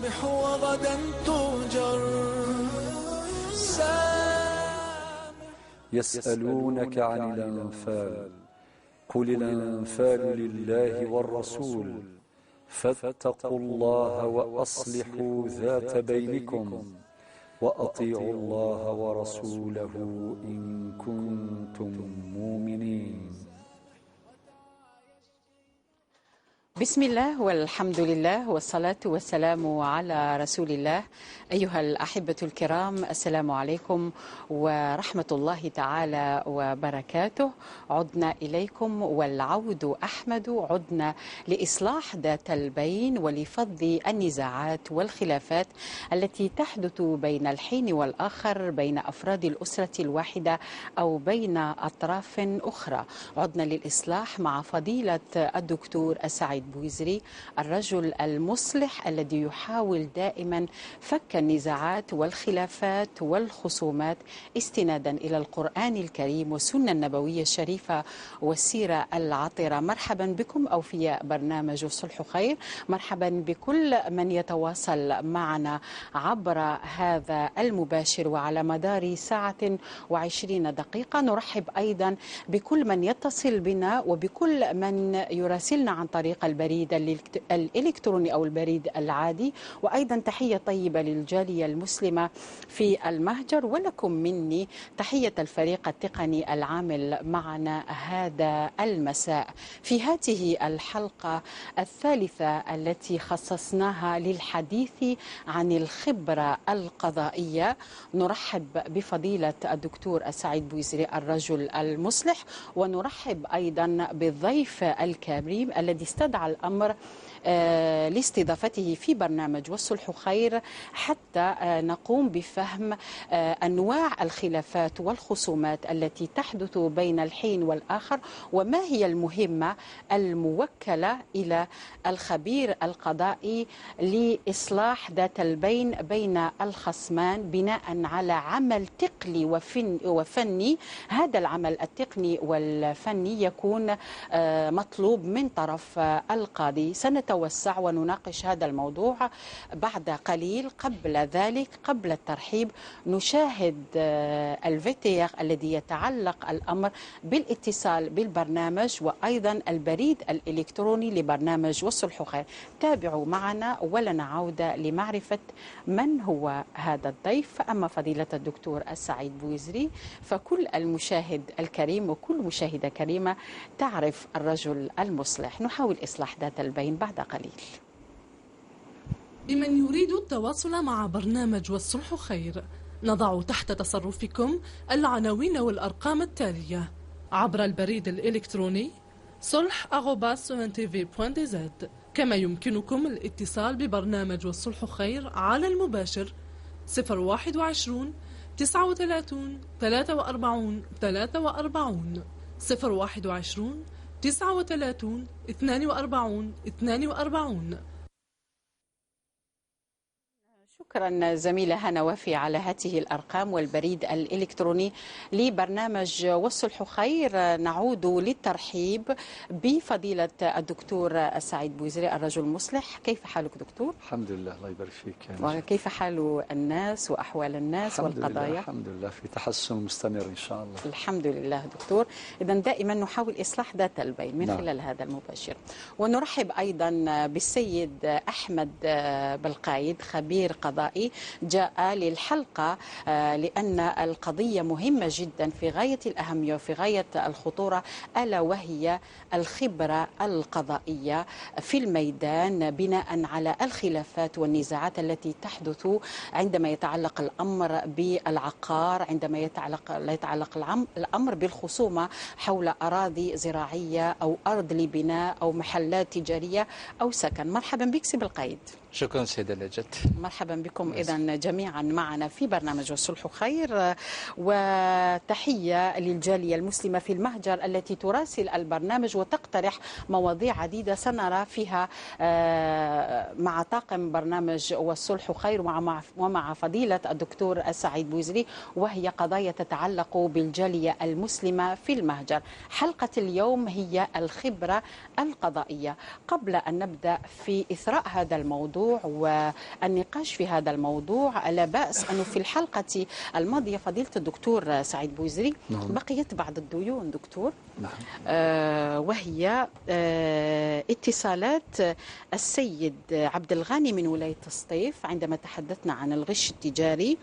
سامح وغدا تؤجر. يسألونك عن الأنفال قل الأنفال لله والرسول فاتقوا الله وأصلحوا ذات بينكم وأطيعوا الله ورسوله إن كنتم مؤمنين. بسم الله والحمد لله والصلاة والسلام على رسول الله. أيها الأحبة الكرام، السلام عليكم ورحمة الله تعالى وبركاته. عدنا إليكم والعود أحمد. عدنا لإصلاح ذات البين ولفض النزاعات والخلافات التي تحدث بين الحين والآخر، بين أفراد الأسرة الواحدة أو بين أطراف أخرى. عدنا للإصلاح مع فضيلة الدكتور السعيد بويزري، الرجل المصلح الذي يحاول دائما فك النزاعات والخلافات والخصومات استنادا إلى القرآن الكريم والسنة النبوية الشريفة والسيرة العطرة. مرحبا بكم أوفياء برنامج الصلح خير. مرحبا بكل من يتواصل معنا عبر هذا المباشر وعلى مدار ساعة و20 دقيقة. نرحب أيضا بكل من يتصل بنا وبكل من يراسلنا عن طريق البريد الإلكتروني أو البريد العادي، وأيضا تحية طيبة للجالية المسلمة في المهجر، ولكم مني تحية الفريق التقني العامل معنا هذا المساء في هذه الحلقة الثالثة التي خصصناها للحديث عن الخبرة القضائية. نرحب بفضيلة الدكتور السعيد بويزري الرجل المصلح، ونرحب أيضا بالضيف الكريم الذي استدعى الأمر لاستضافته في برنامج والصلح خير حتى نقوم بفهم أنواع الخلافات والخصومات التي تحدث بين الحين والآخر، وما هي المهمة الموكلة إلى الخبير القضائي لإصلاح ذات البين بين الخصمان بناء على عمل تقني وفني. هذا العمل التقني والفني يكون مطلوب من طرف القاضي. سنتوسع ونناقش هذا الموضوع بعد قليل. قبل ذلك، قبل الترحيب، نشاهد الفيديو الذي يتعلق الأمر بالاتصال بالبرنامج وأيضا البريد الإلكتروني لبرنامج والصلح خير. تابعوا معنا ولنا عودة لمعرفة من هو هذا الضيف. أما فضيلة الدكتور السعيد بويزري فكل المشاهد الكريم وكل مشاهدة كريمة تعرف الرجل المصلح. نحاول إصلاح ذات البين بعد قليل. لمن يريد التواصل مع برنامج والصلح خير نضع تحت تصرفكم العناوين والأرقام التالية عبر البريد الإلكتروني صلح@tv.dz، كما يمكنكم الاتصال ببرنامج والصلح خير على المباشر 021 39 43 43 021 39 42 42. شكرا زميلة هنا وفي على هذه الأرقام والبريد الإلكتروني لبرنامج والصلح خير. نعود للترحيب بفضيلة الدكتور السعيد بويزري الرجل المصلح. كيف حالك دكتور؟ الحمد لله، الله يبارك فيك. وكيف حال الناس وأحوال الناس والقضايا؟ الحمد لله في تحسن مستمر إن شاء الله. الحمد لله دكتور. إذن دائما نحاول إصلاح ذات البين من خلال هذا المباشر. ونرحب أيضا بالسيد أحمد بالقايد، خبير قضائي جاء للحلقة لأن القضية مهمة جدا في غاية الأهمية وفي غاية الخطورة، ألا وهي الخبرة القضائية في الميدان بناء على الخلافات والنزاعات التي تحدث عندما يتعلق الأمر بالعقار، عندما يتعلق الأمر بالخصومة حول أراضي زراعية أو أرض لبناء أو محلات تجارية أو سكن. مرحبا بك سي بالقايد. شكرا سيدة لجد. مرحبا بكم إذن جميعا معنا في برنامج والصلح خير، وتحية للجالية المسلمة في المهجر التي تراسل البرنامج وتقترح مواضيع عديدة سنرى فيها مع طاقم برنامج والصلح خير ومع فضيلة الدكتور السعيد بويزري، وهي قضايا تتعلق بالجالية المسلمة في المهجر. حلقة اليوم هي الخبرة القضائية. قبل أن نبدأ في إثراء هذا الموضوع الموضوع والنقاش في هذا الموضوع. لا بأس أنه في الحلقة الماضية فضيلة الدكتور سعيد بوزري بقيت بعض الديون دكتور، وهي اتصالات السيد عبد الغني من ولاية السطيف عندما تحدثنا عن الغش التجاري،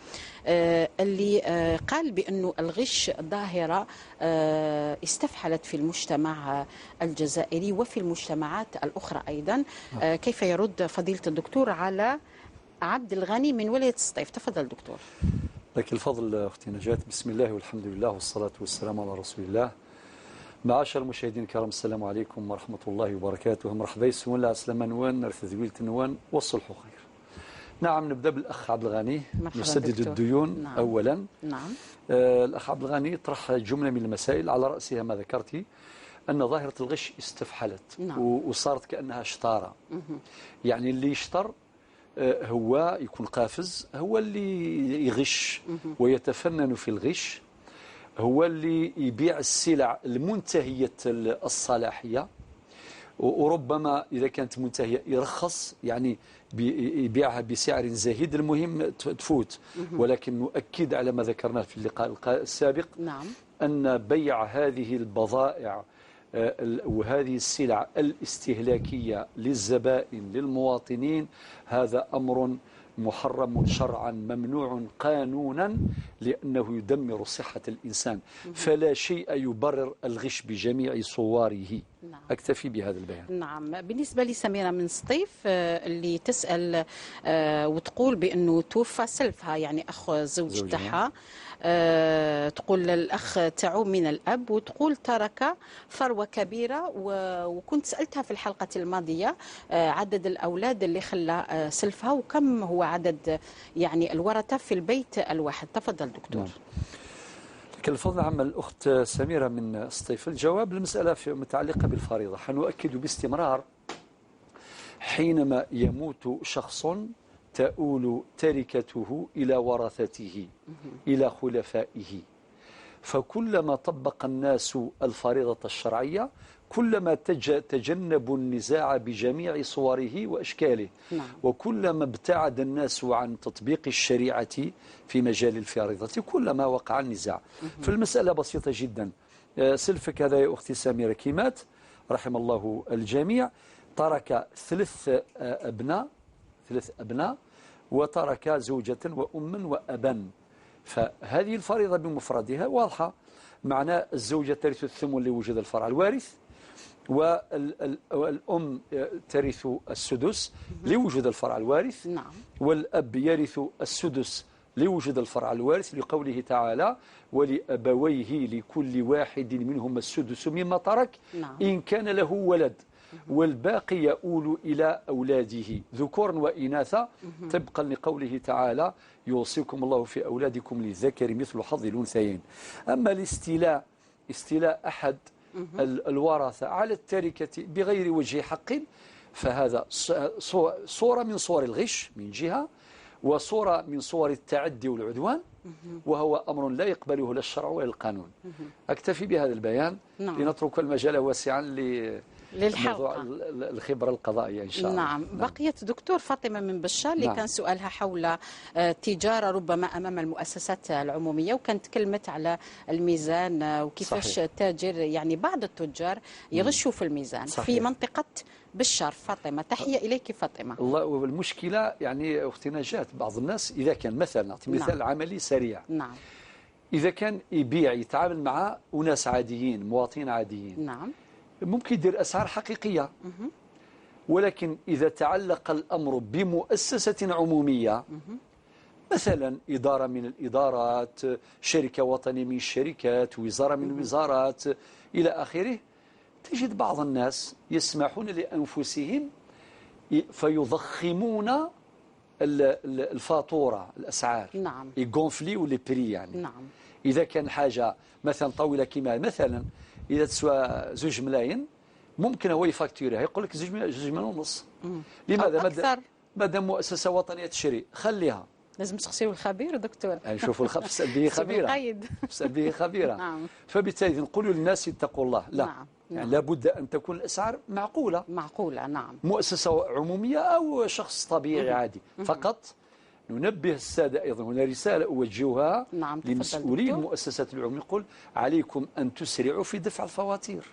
اللي قال بأنه الغش ظاهرة استفحلت في المجتمع الجزائري وفي المجتمعات الأخرى أيضا. كيف يرد فضيلة الدكتور على عبد الغني من ولاية السطيف؟ تفضل دكتور. لك الفضل أختي نجاة. بسم الله والحمد لله والصلاة والسلام على رسول الله. معاشر المشاهدين الكرام، السلام عليكم ورحمة الله وبركاته. مرحبا يسون الله عسلامة نوان نرث ذويلة نوان والصلح خير. نعم، نبدأ بالأخ عبد الغني نسدد الديون. نعم. أولا نعم. الأخ عبد الغني طرح جملة من المسائل على رأسها ما ذكرتي، أن ظاهرة الغش استفحلت. نعم. وصارت كأنها شطارة. يعني اللي يشتر هو يكون قافز، هو اللي يغش ويتفنن في الغش، هو اللي يبيع السلع المنتهية الصلاحية، وربما إذا كانت منتهية يرخص، يعني يبيعها بسعر زهيد، المهم تفوت. ولكن نؤكد على ما ذكرنا في اللقاء السابق. نعم. أن بيع هذه البضائع وهذه السلع الاستهلاكية للزبائن للمواطنين هذا أمر محرم شرعا ممنوع قانونا، لأنه يدمر صحة الإنسان. فلا شيء يبرر الغش بجميع صوره. نعم. أكتفي بهذا البيان. نعم. بالنسبة لي سميرة من سطيف اللي تسأل وتقول بأنه توفى سلفها، يعني أخ زوج تاعها، تقول الأخ تاعو من الأب، وتقول ترك ثروة كبيرة، وكنت سألتها في الحلقة الماضية عدد الأولاد اللي خلى سلفها وكم هو عدد يعني الورثة في البيت الواحد. تفضل دكتور. الفضل عم الأخت سميرة من سطيف. الجواب المسألة متعلقة بالفريضة. حنؤكد باستمرار حينما يموت شخص تؤول تركته إلى ورثته إلى خلفائه، فكلما طبق الناس الفريضة الشرعية كلما تجنبوا النزاع بجميع صوره وأشكاله. نعم. وكلما ابتعد الناس عن تطبيق الشريعة في مجال الفريضة كلما وقع النزاع. فالمسألة بسيطة جدا. سلفك هذا يا أختي سميرة كيمات رحم الله الجميع، ترك ثلاث أبناء وترك زوجة وأما وأبا. فهذه الفريضة بمفردها واضحة. معنى الزوجة ترث الثمن لوجود الفرع الوارث، والأم ترث السدس لوجود الفرع الوارث. نعم. والأب يرث السدس لوجود الفرع الوارث، لقوله تعالى ولأبويه لكل واحد منهم السدس مما ترك. نعم. إن كان له ولد، والباقي يؤول إلى أولاده ذكورا وإناثا، طبقا لقوله تعالى يوصيكم الله في أولادكم للذكر مثل حظ الأنثيين. أما الاستيلاء، استيلاء أحد الورثة على التركة بغير وجه حق، فهذا صورة من صور الغش من جهة، وصورة من صور التعدي والعدوان، وهو أمر لا يقبله لا الشرع ولا القانون. أكتفي بهذا البيان. نعم. لنترك المجال واسعا للحلقة الخبرة القضائية إن شاء الله. نعم. بقيت دكتور فاطمة من بشار اللي كان سؤالها حول تجارة ربما أمام المؤسسات العمومية، وكانت تكلمت على الميزان وكيفاش التاجر، يعني بعض التجار يغشوا في الميزان. صحيح. في منطقة بشار. فاطمة، تحية إليك فاطمة. الله. والمشكلة يعني أختي نجاة، بعض الناس إذا كان مثلا مثال نعم. عملي سريع. نعم. إذا كان يبيع يتعامل مع أناس عاديين مواطنين عاديين. نعم. ممكن يدير أسعار حقيقية. ولكن إذا تعلق الأمر بمؤسسة عمومية، مثلا إدارة من الإدارات، شركة وطنية من الشركات، وزارة من الوزارات إلى آخره، تجد بعض الناس يسمحون لأنفسهم فيضخمون الفاتورة الأسعار. نعم. يغونفليو لي بري يعني. نعم. إذا كان حاجة مثلا طويلة كما مثلا إذا تسوى 2 ملايين، ممكن هو يفاكتورها يقول لك 2 ملايين ونص. لماذا؟ مادام مؤسسة وطنية تشري خليها. لازم تسقسيو الخبير دكتور. نشوفوا فاسأل به خبيرا. فاسأل به خبيرا. نعم. فبالتالي نقول للناس اتقوا الله. لا. نعم. يعني لابد أن تكون الأسعار معقولة. معقولة. نعم. مؤسسة عمومية أو شخص طبيعي عادي. فقط ننبه السادة أيضا، هنا رسالة أوجهها نعم. لمسؤولي المؤسسات العمومية، يقول عليكم أن تسرعوا في دفع الفواتير.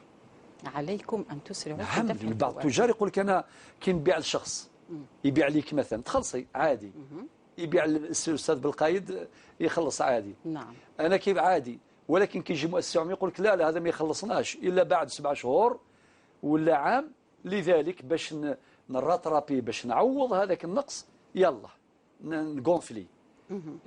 عليكم أن تسرعوا في نعم. دفع الفواتير. بعض التجار يقول لك أنا كي نبيع الشخص يبيع ليك مثلا تخلصي عادي، يبيع الأستاذ بالقايد يخلص عادي. نعم. أنا كيف عادي، ولكن كي يجي مؤسسة عمومية يقول لك لا لا هذا ما يخلصناش إلا بعد 7 شهور ولا عام، لذلك باش نراترابي باش نعوض هذاك النقص يلا نقونفلي.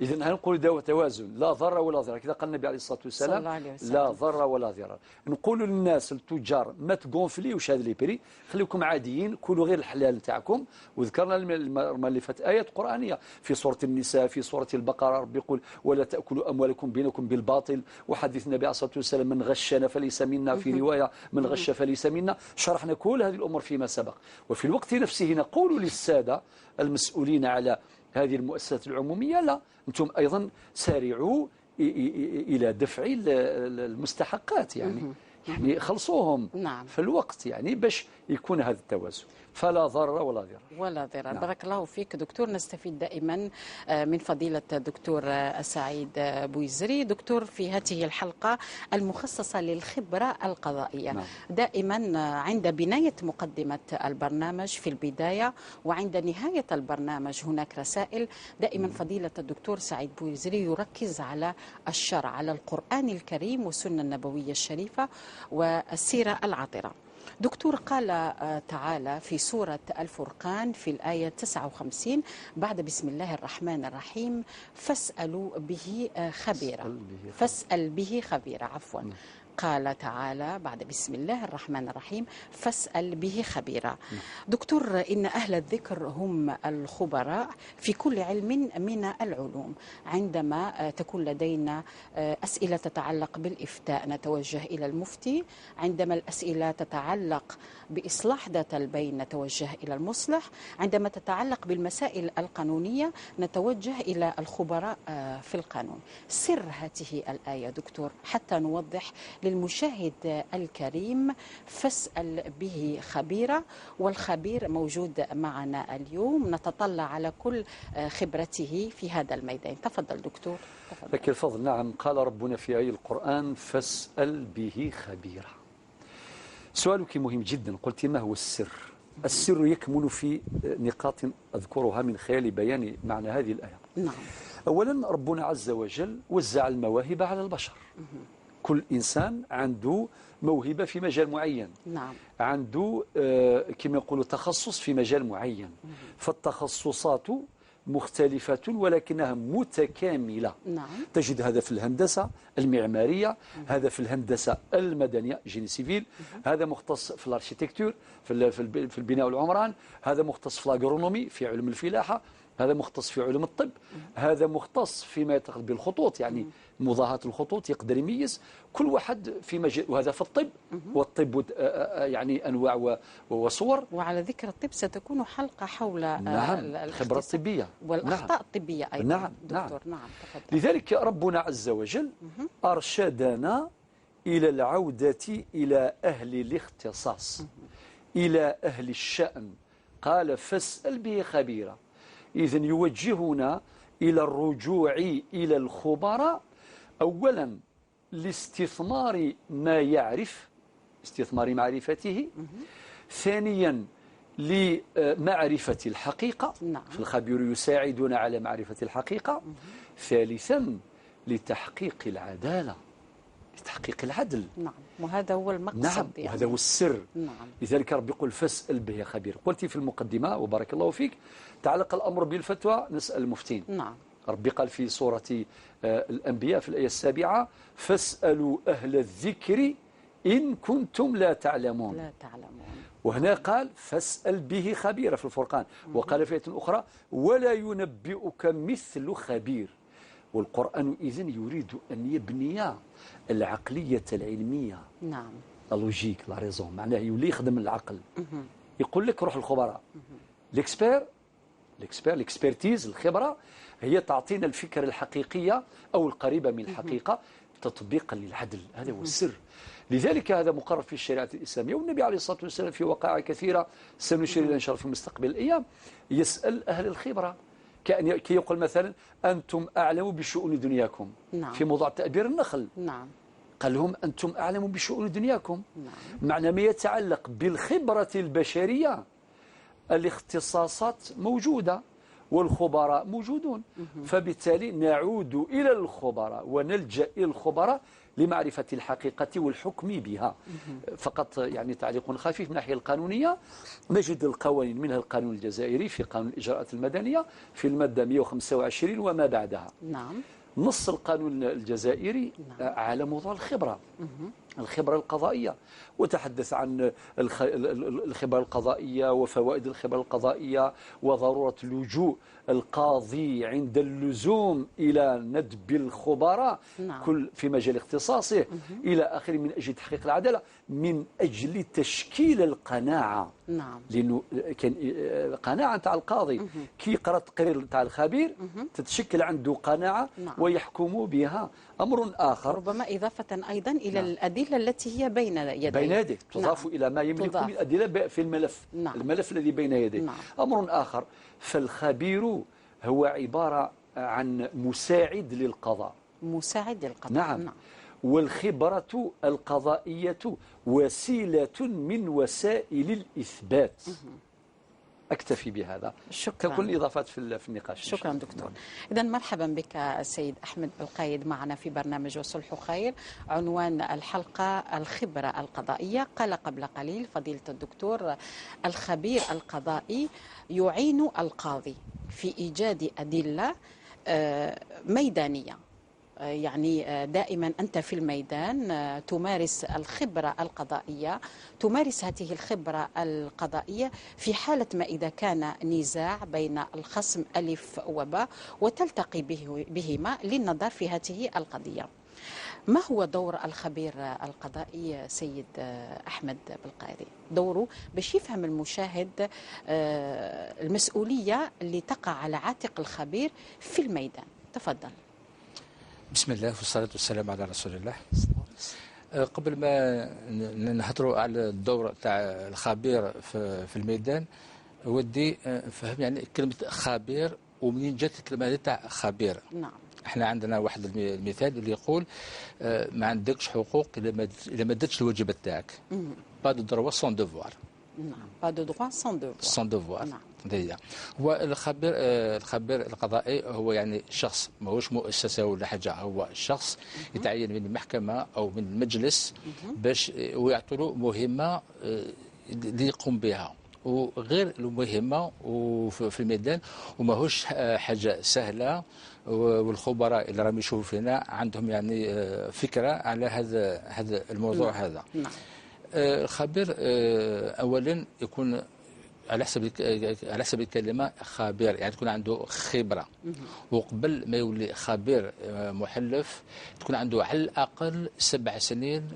إذن نقول دواء توازن، لا ضر ولا ضرر، كذا قال النبي عليه الصلاة والسلام لا ضر ولا ضرر. نقول للناس التجار ما تقونفليوش هذا لي بري، خليكم عاديين، كلوا غير الحلال نتاعكم. وذكرنا المرة اللي فاتت آيات قرآنية في سورة النساء، في سورة البقرة ربي يقول ولا تأكلوا أموالكم بينكم بالباطل، وحديث النبي عليه الصلاة والسلام من غشنا فليس منا، في رواية من غش فليس منا. شرحنا كل هذه الأمور فيما سبق. وفي الوقت نفسه نقول للسادة المسؤولين على هذه المؤسسات العمومية لا، أنتم أيضا سارعوا إلى دفع المستحقات، يعني خلصوهم نعم. في الوقت، يعني باش يكون هذا التوازن. فلا ضرر ولا ضرر. ولا ضرر. نعم. بارك الله فيك دكتور. نستفيد دائما من فضيلة الدكتور سعيد بويزري دكتور في هذه الحلقة المخصصة للخبرة القضائية. نعم. دائما عند بناية مقدمة البرنامج في البداية وعند نهاية البرنامج هناك رسائل. دائما فضيلة الدكتور سعيد بويزري يركز على الشرع، على القرآن الكريم والسنة النبوية الشريفة والسيرة العطرة. دكتور قال تعالى في سورة الفرقان في الآية 59 بعد بسم الله الرحمن الرحيم فاسألوا به خبيرا. فاسأل به خبيرا عفوا. قال تعالى بعد بسم الله الرحمن الرحيم فاسأل به خبيرا. دكتور، إن أهل الذكر هم الخبراء في كل علم من العلوم. عندما تكون لدينا أسئلة تتعلق بالإفتاء نتوجه إلى المفتي، عندما الأسئلة تتعلق بإصلاح ذات البين نتوجه إلى المصلح، عندما تتعلق بالمسائل القانونية نتوجه إلى الخبراء في القانون. سر هذه الآية دكتور حتى نوضح للمشاهد الكريم فاسأل به خبيرا، والخبير موجود معنا اليوم نتطلع على كل خبرته في هذا الميدان. تفضل دكتور. تفضل. لك الفضل. نعم، قال ربنا في آية القرآن فاسأل به خبيرا. سؤالك مهم جدا. قلت ما هو السر؟ السر يكمن في نقاط أذكرها من خلال بيان معنى هذه الآية. نعم. أولا ربنا عز وجل وزع المواهب على البشر. كل إنسان عنده موهبة في مجال معين. نعم. عنده كما يقولوا تخصص في مجال معين. فالتخصصات مختلفة ولكنها متكاملة. نعم. تجد هذا في الهندسة المعمارية، هذا في الهندسة المدنية جيني سيفيل، هذا مختص في الاركيتكتور في البناء والعمران، هذا مختص في الاغرونومي في علم الفلاحة، هذا مختص في علم الطب، هذا مختص فيما يتعلق بالخطوط، يعني مضاهاة الخطوط يقدر يميز كل واحد في مجال. وهذا في الطب، والطب يعني أنواع وصور. وعلى ذكر الطب ستكون حلقة حول نعم الخبرة الطبية والأخطاء الطبية أيضا. نعم دكتور. نعم. تفضل. لذلك ربنا عز وجل أرشدنا إلى العودة إلى أهل الاختصاص، إلى أهل الشأن. قال فاسأل به خبيرا. إذن يوجهنا إلى الرجوع إلى الخبراء، أولا لاستثمار ما يعرف، استثمار معرفته. ثانيا لمعرفة الحقيقة، فالخبير يساعدنا على معرفة الحقيقة. ثالثا لتحقيق العدالة، لتحقيق العدل. نعم، وهذا هو المقصد. نعم، يعني. وهذا هو السر. نعم. لذلك رب يقول فاسأل به خبير. قلت في المقدمة وبارك الله فيك تعلق الأمر بالفتوى نسأل المفتين. نعم. ربي قال في سورة الأنبياء في الآية 7 فاسألوا أهل الذكر إن كنتم لا تعلمون. لا تعلمون. وهنا قال فاسأل به خبير في الفرقان. وقال في آية أخرى ولا ينبئك مثل خبير. والقرآن إذن يريد أن يبني العقلية العلمية. نعم. اللوجيك لا ريزون، معناه يولي يخدم العقل. يقول لك روح الخبراء، ليكسبير الاكسبرتيز، الخبرة هي تعطينا الفكرة الحقيقية أو القريبة من الحقيقة تطبيقا للعدل. هذا هو السر. لذلك هذا مقرر في الشريعة الإسلامية، والنبي عليه الصلاة والسلام في وقائع كثيرة سنشير إلى إن شاء الله في مستقبل الأيام يسأل أهل الخبرة، كي يقول مثلا أنتم أعلم بشؤون دنياكم. نعم. في موضوع تأبير النخل نعم. قال لهم أنتم أعلم بشؤون دنياكم. نعم. معنى ما يتعلق بالخبرة البشرية الاختصاصات موجودة والخبراء موجودون، فبالتالي نعود إلى الخبراء ونلجأ إلى الخبراء لمعرفة الحقيقة والحكم بها. فقط يعني تعليق خفيف من الناحية القانونية، نجد القوانين منها القانون الجزائري في قانون الإجراءات المدنية في المادة 125 وما بعدها. نعم. نص القانون الجزائري على موضوع الخبرة، الخبرة القضائية، وتحدث عن الخبرة القضائية وفوائد الخبرة القضائية وضرورة لجوء القاضي عند اللزوم إلى ندب الخبراء كل في مجال اختصاصه إلى آخره من أجل تحقيق العدالة، من أجل تشكيل القناعة. نعم. لأنه كان قناعة تاع القاضي كي يقرأ التقرير تاع الخبير تتشكل عنده قناعة ويحكم بها. أمر آخر ربما إضافة أيضا إلى الأدلة التي هي بين يديه تضاف إلى ما يملك من الأدلة في الملف. الملف الذي بين يديه. أمر آخر، فالخبير هو عبارة عن مساعد للقضاء. مساعد للقضاء. نعم. والخبرة القضائية وسيلة من وسائل الإثبات. أكتفي بهذا. شكرا. ككل الإضافات في النقاش. شكرا دكتور. إذن مرحبا بك السيد أحمد القايد معنا في برنامج والصلح خير. عنوان الحلقة الخبرة القضائية. قال قبل قليل فضيلة الدكتور الخبير القضائي يعين القاضي في إيجاد أدلة ميدانية، يعني دائما أنت في الميدان تمارس الخبرة القضائية، تمارس هذه الخبرة القضائية في حالة ما إذا كان نزاع بين الخصم ألف وباء وتلتقي بهما للنظر في هذه القضية. ما هو دور الخبير القضائي سيد أحمد بالقايدي؟ دوره باش يفهم المشاهد المسؤولية اللي تقع على عاتق الخبير في الميدان. تفضل. بسم الله والصلاة والسلام على رسول الله. قبل ما نهضروا على الدور تاع الخبير في الميدان، ودي فهم يعني كلمة خبير ومنين جات الكلمة هذه تاع خبير. نعم. احنا عندنا واحد المثال اللي يقول ما عندكش حقوق إذا ما درتش الواجبات تاعك. با دو دروا سون دوفوار. نعم. با دو دروا سون دوفوار. سون دوفوار. نعم. هو الخبير القضائي هو يعني شخص، ماهوش مؤسسة ولا حاجة، هو شخص يتعين من المحكمة أو من المجلس باش ويعطوا له مهمة اللي يقوم بها، وغير المهمة وفي الميدان وماهوش حاجة سهلة. والخبراء اللي راهم يشوفوا فينا عندهم يعني فكرة على هذا الموضوع. هذا الخبير أولا يكون على حسب الكلمة خبير، يعني تكون عنده خبرة، وقبل ما يولي خبير محلف تكون عنده على الأقل 7 سنين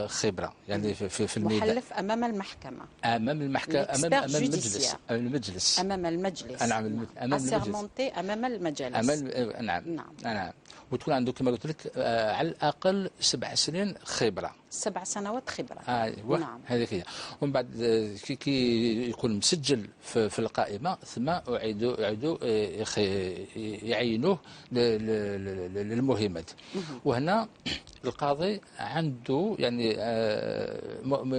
خبرة، يعني في الميدان. محلف أمام المحكمة. أمام المحكمة، أمام المجلس. أمام المجلس. نعم. أمام المجلس. أمام المجالس. نعم. وتكون عنده كما قلت لك على الأقل 7 سنين خبرة. 7 سنوات خبرة. أيوة. نعم. هذه هي. ومن بعد كي يكون مسجل في القائمة ثم يعيدوا يعينوه للمهمات. وهنا القاضي عنده يعني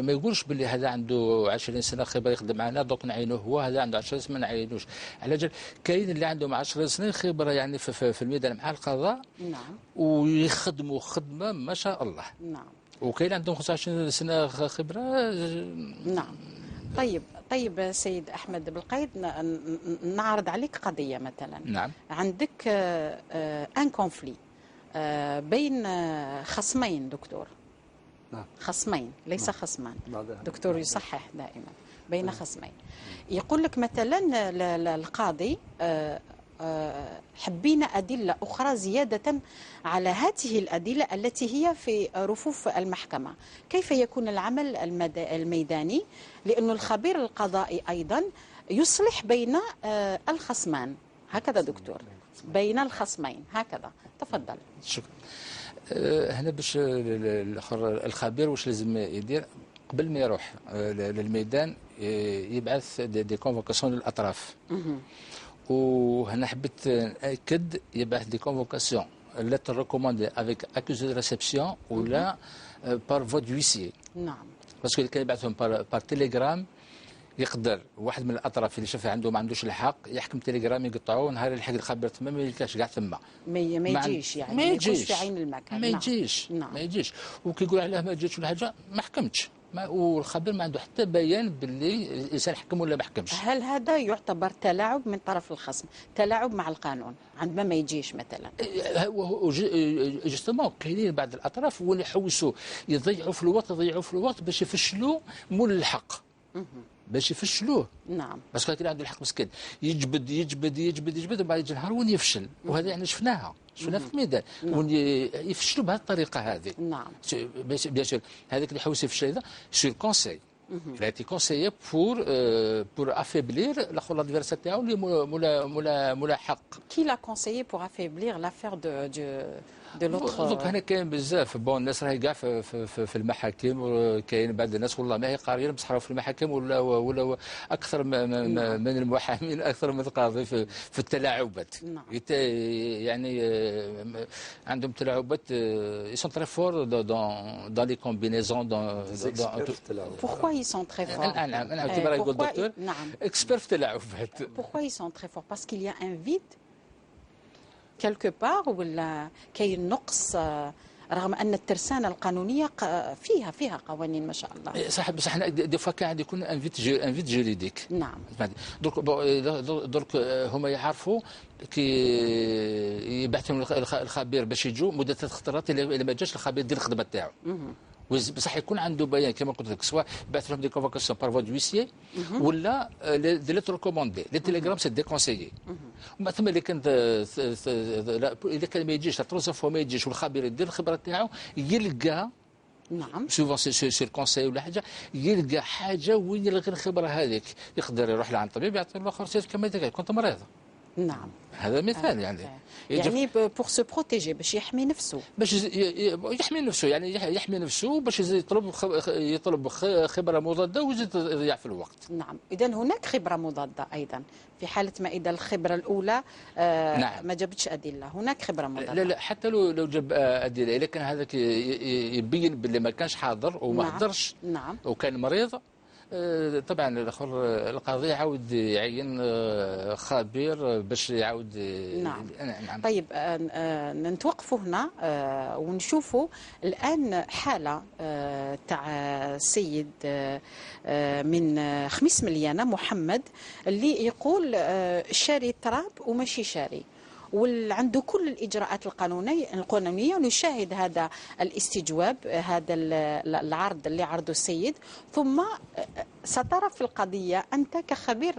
ما يقولش باللي هذا عنده 20 سنة خبرة يخدم معنا دوك نعينوه، هو هذا عنده 10 سنين ما نعينوش. على جال كاين اللي عندهم 10 سنين خبرة يعني في الميدان مع القضاء. نعم. ويخدموا خدمة ما شاء الله. نعم. وكاين عندهم 25 سنة خبرة. نعم. طيب سيد أحمد بالقايد، نعرض عليك قضية مثلا. نعم. عندك ان كونفلي بين خصمين دكتور. نعم. خصمين ليس خصمان. دكتور يصحح دائما بين خصمين. يقول لك مثلا القاضي حبينا أدلة أخرى زيادة على هذه الأدلة التي هي في رفوف المحكمة. كيف يكون العمل الميداني؟ لأن الخبير القضائي أيضا يصلح بين الخصمان. هكذا دكتور، بين الخصمين هكذا. تفضل. شكرا. هنا باش الخبير واش لازم يدير قبل ما يروح للميدان؟ يبعث دي كونفوكاسيون للاطراف. وهنا حبيت ناكد، يبعث دي كونفوكاسيون lettre recommandée avec accusé de réception ولا par vote d'huissier. نعم. باسكو اللي كان يبعثهم بار تيليجرام يقدر واحد من الاطراف اللي شاف عنده ما عندوش الحق يحكم تيليجرام يقطعوه، نهار اللي يلحق الخبير تما ما يلقاش كاع تما. ما يجيش يعني، ما يجيش في عين المكان. ما يجيش. نعم. ما يجيش. وكيقول عليه ما جاتش ولا حاجه ما حكمتش، والخبير ما عنده حتى بيان باللي الانسان حكم ولا ما حكمش. هل هذا يعتبر تلاعب من طرف الخصم، تلاعب مع القانون عندما ما يجيش مثلا؟ جوستومون كاينين بعض الاطراف واللي يحوسوا يضيعوا في الوقت باش يفشلوا مول الحق، باش يفشلوه. نعم. باسكو كان عنده الحق مسكين يجبد يجبد يجبد يجبد وبعد يجي نهار وين يفشل، وهذا يعني شفناها في الميدان. وين يفشلوا بهذه الطريقه هذه. نعم. بيان سور هذاك اللي يحوس يفشل هذا سور كونساي. Il a été conseillé pour affaiblir l'adversaire تاعو اللي مولا حق. Qui l'a conseillé pour affaiblir l'affaire de l'autre؟ دوك هنا كاين بزاف الناس راهي كاع في المحاكم، وكاين بعض الناس والله ما هي قاريين بصح راهو في المحاكم ولا اكثر من المحامين، اكثر من القاضي في التلاعبات. يعني عندهم تلاعبات ils sont très forts dans les combinaisons Pourquoi ils sont très forts؟ انا اعتبره يقول دكتور اكسبير في التلاعبات. Pourquoi ils sont très forts؟ Parce qu'il y a un vide quelque part، ولا كاين نقص رغم ان الترسانه القانونيه فيها قوانين ما شاء الله. صح، بصح احنا دي فوا كان يكون ان فيت جوريديك. نعم. درك هما يعرفوا كي يبعثوا الخبير باش يجوا مده 3 خطرات، الا ما جاش الخبير يدير الخدمه تاعو. بصح يكون عنده بيان كما قلت لك، سواء بعث لهم دي كونفوكاسيون بار فوا دويسيي ولا دي ليتر ريكوموندي. لي تيليغرام سي ديكونسيي. ومن ثم اللي كان اذا كان ما يجيش 3 فوا ما يجيش والخبير يدير الخبره تاعو يلقى. نعم. سوفون سي الكونساي ولا حاجه، يلقى حاجه وين يلقى الخبره هذيك، يقدر يروح لعند طبيب يعطي له اخر كما كنت مريض. نعم. هذا مثال يعني بور سو بروتيجي، باش يحمي نفسه، باش يحمي نفسه، يعني يحمي نفسه باش يطلب خبره مضاده ويزيد يضيع في الوقت. نعم. اذا هناك خبره مضاده ايضا في حاله ما اذا الخبره الاولى نعم. ما جابتش ادله، هناك خبره مضاده. لا حتى لو جاب ادله، اذا كان هذاك يبين باللي ما كانش حاضر وما حضرش. نعم. وكان مريض، طبعا الاخر القاضي يعاود يعين خبير باش يعاود. نعم. طيب نتوقفوا هنا ونشوفوا الان حاله تاع سيد من خميس مليانه محمد اللي يقول شاري تراب وماشي شاري، وعنده كل الإجراءات القانونية ونشاهد هذا الاستجواب، هذا العرض اللي عرضه السيد، ثم سترى في القضية أنت كخبير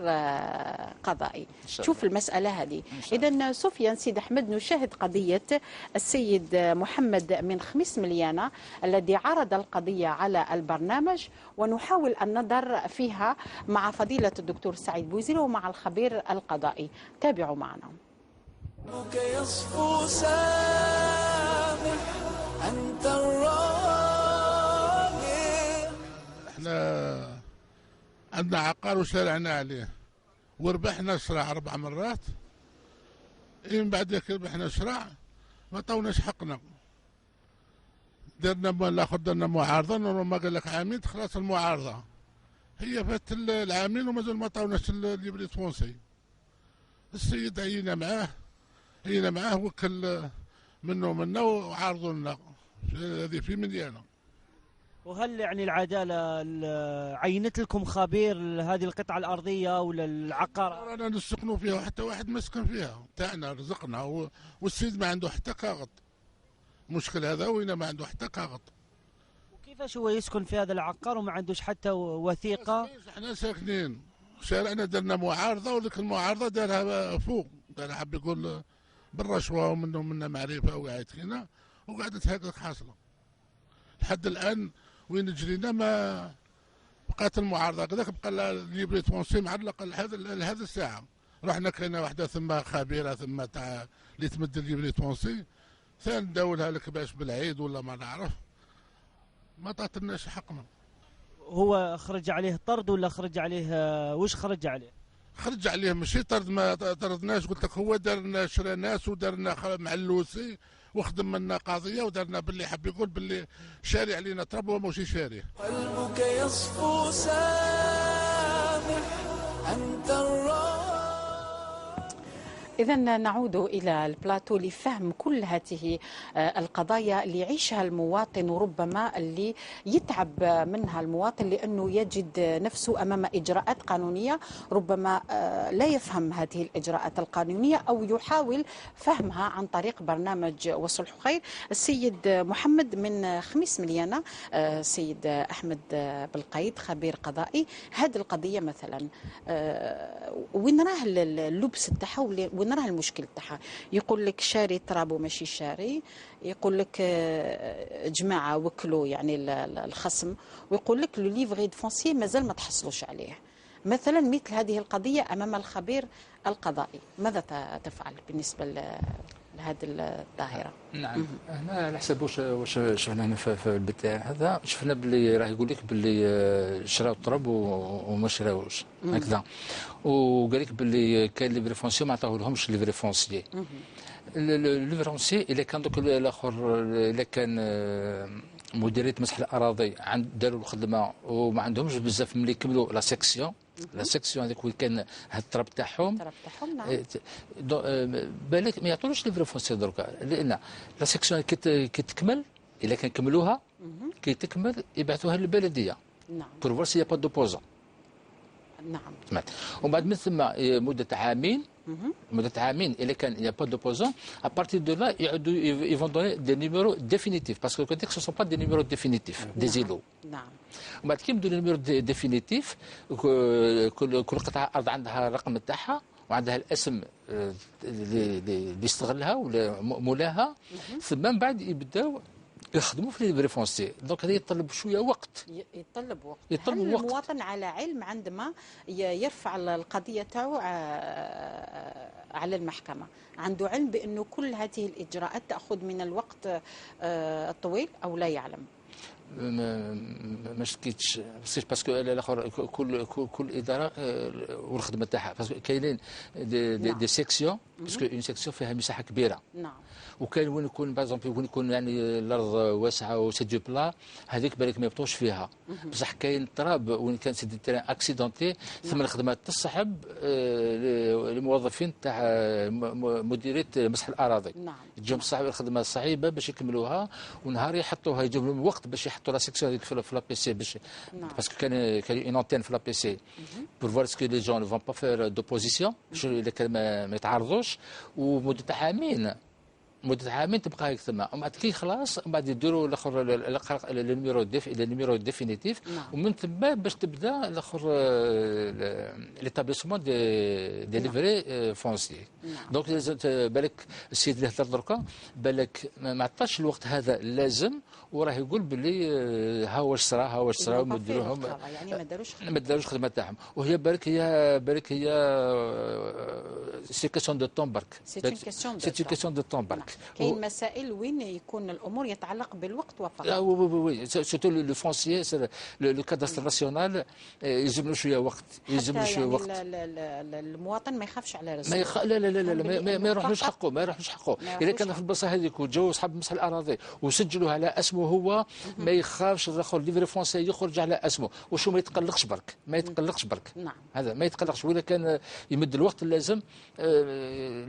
قضائي شوف المسألة هذه. إذن سفيان سيد أحمد، نشاهد قضية السيد محمد من خميس مليانة الذي عرض القضية على البرنامج، ونحاول النظر فيها مع فضيلة الدكتور سعيد بوزيري ومع الخبير القضائي. تابعوا معنا. يصفو سامح أنت الراجل. احنا عندنا عقار وشارعنا عليه وربحنا شراع 4 مرات. من بعد ذاك ربحنا شراع ما طوناش حقنا، درنا معارضه. ما قال لك عامين خلاص المعارضه هي فات العامين ومازال ما طوناش الليبري فونسي. السيد عينا معاه وكل منا وعارضوا لنا هذه في مليانه. وهل يعني العداله عينت لكم خبير هذه القطعه الارضيه ولا العقار؟ رانا نسكنوا فيها وحتى واحد ما سكن فيها، تاعنا رزقنا والسيد ما عنده حتى كاغط. المشكل هذا وين ما عنده حتى كاغط. وكيفاش هو يسكن في هذا العقار وما عندوش حتى وثيقه؟ احنا ساكنين شارعنا درنا معارضه، وذيك المعارضه دارها فوق، دارها حب يقول بالرشوه ومنهم منا معرفه وقاعد فينا وقعدت هكذا حاصله لحد الان. وين جرينا ما بقات المعارضه كذاك، بقى ليبري تونسي معلق لهذه الساعه. رحنا كاينه واحده ثم خبيره ثم تاع اللي تمد ليبري تونسي، ثاني نداولها لك باش بالعيد ولا ما نعرف، ما تعطيناش حقنا. هو خرج عليه طرد ولا خرج عليه وش خرج عليه؟ خرج عليه ماشي طرد، ما طردناش، قلت لك هو دار لنا شرى ناس ودار لنا مع اللوسي وخدم لنا قضيه ودارنا باللي حب يقول باللي شاري علينا تراب وهو ماشي شاريه. قلبك يصفو سامح أنت الراحة. إذا نعود إلى البلاتو لفهم كل هذه القضايا اللي يعيشها المواطن، وربما اللي يتعب منها المواطن لأنه يجد نفسه أمام إجراءات قانونية ربما لا يفهم هذه الإجراءات القانونية أو يحاول فهمها عن طريق برنامج والصلح خير. السيد محمد من خميس مليانة، السيد أحمد بالقيد خبير قضائي، هذه القضية مثلا وين راه اللبس تاعها وين راه المشكل تاعها؟ يقول لك شاري تراب وماشي شاري، يقول لك جماعه وكلوا يعني الخصم، ويقول لك لو ليفغي دو فونسي مازال ما تحصلوش عليه. مثلا مثل هذه القضيه امام الخبير القضائي ماذا تفعل بالنسبه لهذه الظاهره؟ نعم، هنا على حسب واش شفنا هنا في البث هذا، شفنا باللي راه يقول لك باللي شراو الطرب وما شراوش هكذا، وقال لك باللي كاين لي فرونسي ما عطاوهلهمش لي فرونسي. لي فرونسي الا كان دوك الاخر الا كان مديريه مسح الاراضي داروا الخدمه وما عندهمش بزاف ملي يكملوا لا سيكسيون هذيك وين كان هاد الطرب تاعهم نعم. بالك ما يعطولوش لي فرونسي دركا، لان لا سيكسيون كي تكمل الا كان كملوها كي تكمل يبعثوها للبلديه. نعم. بور فوار سي با دوبوزون. نعم. سمعت. ومن بعد من ثم مده عامين الا كان يا با دوبوزون ابارتير دو لا يعودوا يفون دوني دي نيميرو ديفينيتيف باسكو كنتك سو سون با دي نيميرو ديفينيتيف دي زيلو. نعم. ومن بعد كي يبدو النيميرو ديفينيتيف كل قطعه ارض عندها الرقم تاعها وعندها الاسم اللي يستغلها ولا مولاها، ثم من بعد يبداو يخدموا في لي فرونسي. دونك هذا يتطلب شويه وقت. يتطلب وقت. هل المواطن على علم عندما يرفع القضيه تاعو على المحكمه عنده علم بانه كل هذه الاجراءات تاخذ من الوقت الطويل او لا يعلم؟ ما شكيتش باسكو الاخر كل اداره والخدمه تاعها، باسكو كاينين دي سيكسيون باسكو اون سيكسيون فيها مساحه كبيره. نعم. وكاين وين يكون باغ وين يكون يعني الارض واسعه وسي دو بلا هذيك بالك ما يبطوش فيها، بصح كاين التراب وين كان سي دي تيران اكسيدونتي ثم الخدمات تصحب الموظفين تاع مديريه مسح الاراضي. نعم. تجيهم صعب الخدمه صعيبه باش يكملوها، ونهار يحطوها يجيب لهم وقت باش يحطوا لا سيكسيون هذيك في لا بي سي باش باسكو كان اون انتين في لا بي سي بور فوار اسكو لي جون فون با فير دوبوزيسيون اذا كان ما يتعارضوش. ومده عامين تبقى هيك ثم، ومن بعد كي خلاص من بعد يديروا الاخر النيميرو ديفينيتيف، ومن ثم باش تبدا الاخر ليتابليسمون دي ليفري فونسي. دونك بالك السيد اللي هضر دركا بالك ما عطاش الوقت هذا اللازم، وراه يقول باللي ها واش صرا ومديروهم يعني ما داروش خدمه تاعهم. وهي بالك هي سي كيسيون دو طون برك، سي كيسيون دو طون برك. كاين مسائل وين يكون الامور يتعلق بالوقت فقط. وي سورتو لو فونسيي لو كادستر ناسيونال يلزم له شويه وقت، المواطن ما يخافش على راسه. لا ما يروحلوش حقه، اذا كان في البلاصه هذيك وجاو اصحاب مسح الاراضي وسجلوا على اسمه هو ما يخافش الاخر ليفري فرونسي يخرج على اسمه، وشو ما يتقلقش برك. نعم. هذا ما يتقلقش، ولا كان يمد الوقت اللازم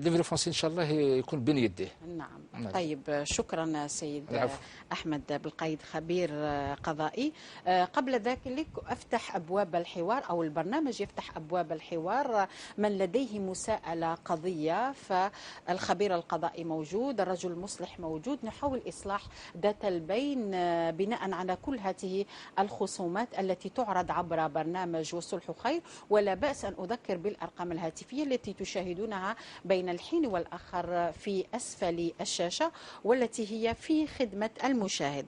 ليفري فرونسي ان شاء الله يكون بين يديه. نعم. طيب شكرا سيد أحمد بالقيد خبير قضائي. قبل ذلك أفتح أبواب الحوار أو البرنامج يفتح أبواب الحوار. من لديه مساءلة قضية فالخبير القضائي موجود، الرجل المصلح موجود، نحاول إصلاح ذات البين بناء على كل هذه الخصومات التي تعرض عبر برنامج والصلح خير. ولا بأس أن أذكر بالأرقام الهاتفية التي تشاهدونها بين الحين والآخر في أسفل الشاشة والتي هي في خدمة المشاهد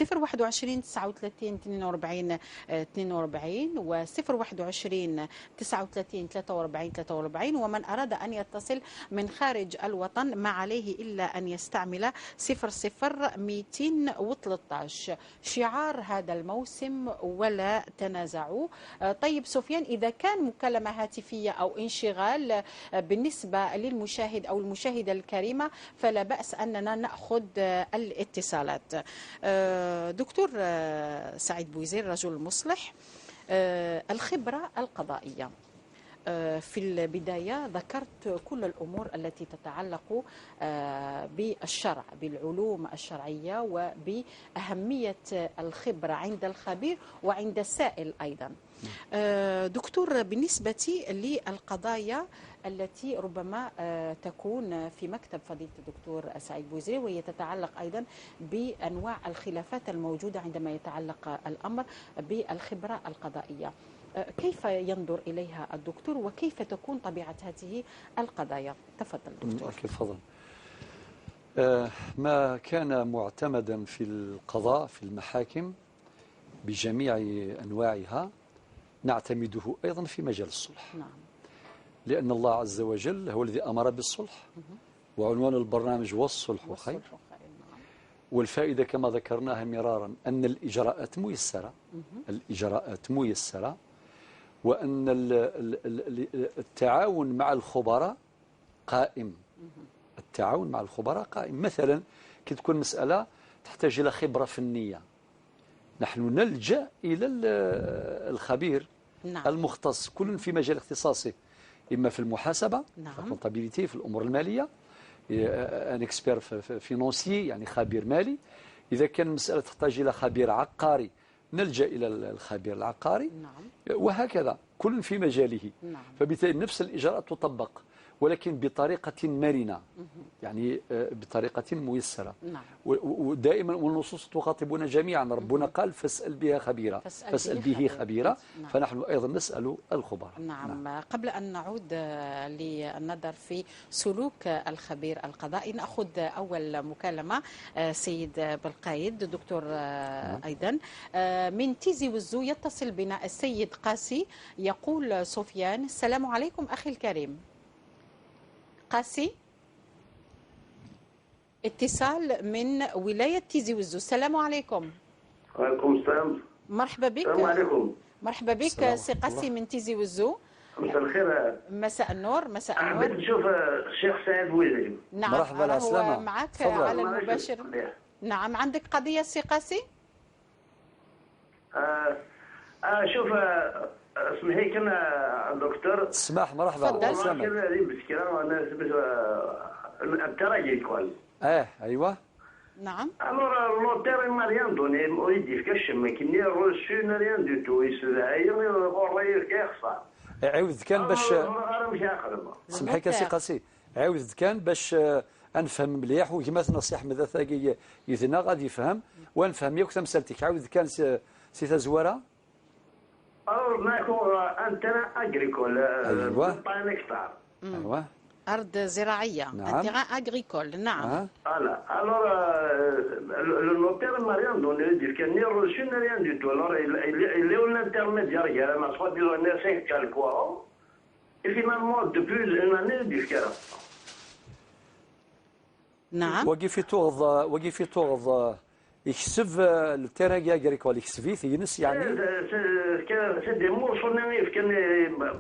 021 39 42 42 و 021 39 43 43. ومن أراد أن يتصل من خارج الوطن ما عليه إلا أن يستعمل 00213. شعار هذا الموسم ولا تنازعوا. طيب سفيان، إذا كان مكالمة هاتفية أو انشغال بالنسبة للمشاهد أو المشاهدة الكريمة فلا بأس أننا نأخذ الاتصالات. دكتور سعيد بوزير، رجل مصلح، الخبرة القضائية. في البداية ذكرت كل الأمور التي تتعلق بالشرع، بالعلوم الشرعية، وبأهمية الخبرة عند الخبير وعند السائل أيضا. دكتور، بالنسبة للقضايا التي ربما تكون في مكتب فضيلة الدكتور سعيد بوزير، وهي تتعلق أيضا بأنواع الخلافات الموجودة عندما يتعلق الأمر بالخبرة القضائية، كيف ينظر إليها الدكتور وكيف تكون طبيعة هذه القضايا؟ تفضل دكتور. تفضل. ما كان معتمدا في القضاء في المحاكم بجميع أنواعها نعتمده أيضا في مجال الصلح. نعم. لأن الله عز وجل هو الذي أمر بالصلح، وعنوان البرنامج هو الصلح خير. والفائدة كما ذكرناها مرارا أن الإجراءات ميسرة، الإجراءات ميسرة، وأن التعاون مع الخبراء قائم. التعاون مع الخبراء قائم. مثلا كي تكون مسألة تحتاج إلى خبرة فنية، نحن نلجأ إلى الخبير نعم. المختص، كل في مجال اختصاصه، إما في المحاسبة، نعم. في الكونتابيليتي، في الأمور المالية، ان اكسبير فينونسي يعني خبير مالي. إذا كان مسألة تحتاج إلى خبير عقاري نلجأ إلى الخبير العقاري. نعم. وهكذا كل في مجاله. نعم. فبالتالي نفس الإجراءات تطبق، ولكن بطريقة مرنة، يعني بطريقة ميسرة. نعم. ودائما والنصوص تخاطبنا جميعا، ربنا قال فاسأل بها خبيرة، فاسأل به خبيرة. نعم. فنحن أيضا نسأل الخبراء. نعم. قبل أن نعود للنظر في سلوك الخبير القضائي نأخذ أول مكالمة. سيد بالقايد دكتور أيضا من تيزي وزو يتصل بنا السيد قاسي. يقول سفيان: السلام عليكم أخي الكريم. قاسي، اتصال من ولاية تيزي وزو. السلام عليكم. وعليكم السلام. مرحبا بك. السلام عليكم. مرحبا بك سي قاسي من تيزي وزو. مساء الخير. مساء النور. مساء حبيت النور. نشوف الشيخ سعيد بوزير. نعم. مرحبا، على السلامة. معك تفضل. على المباشر. نعم. عندك قضية سي قاسي؟ شوف اسمحي كنا دكتور. اسمح. مرحبا. تفضل. سامع. التراجي كوال. ايوه. نعم. Alors, l'auteur m'a rien donné, il dit que je n'ai reçu rien du tout. Il se dit, عاود كان باش أنا مش هقرب. سمحي سي قاسي، عاود كان باش انفهم مليح، وكما نصيح ماذا ثاقي يثنى غادي يفهم ونفهم ياك تمثلتك. عاود كان سي تزوره. Alors, ناكو انتنا اغريكول. أيوة. نكتار. ايوه. أرض زراعية. نعم. أغريكول. نعم. Voilà. Alors, le notaire m'a rien donné, il dit qu'il n'a reçu rien du tout. Alors, il est au l'intermédiaire, il y a ma soit disant 5 calquois. Et finalement, depuis une année, il dit qu'il نعم. وقفي تغض يكسب التراجع اغريكول يكسبيه ينس يعني. سي دي مور صناني كان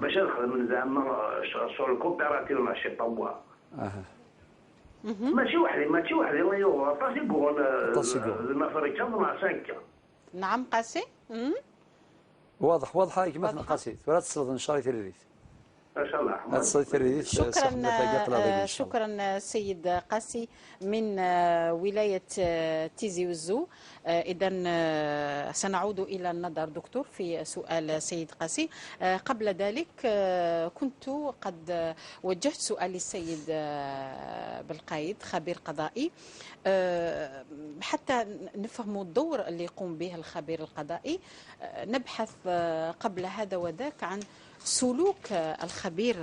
باش نخدم زعما شغل كوبيراتيف ماشي طوا. ماشي وحدي الله يوه طاسيكون المفركه مع 5. نعم قاسي. واضح هاي كما قاسي ولا تصل ان شاء الله تريد ما شاء شكرا الله. شكرا سيد قاسي من ولاية تيزي وزو. إذا سنعود إلى النظر دكتور في سؤال سيد قاسي. قبل ذلك كنت قد وجهت سؤال للسيد بالقايد خبير قضائي حتى نفهم الدور اللي يقوم به الخبير القضائي. نبحث قبل هذا وذاك عن سلوك الخبير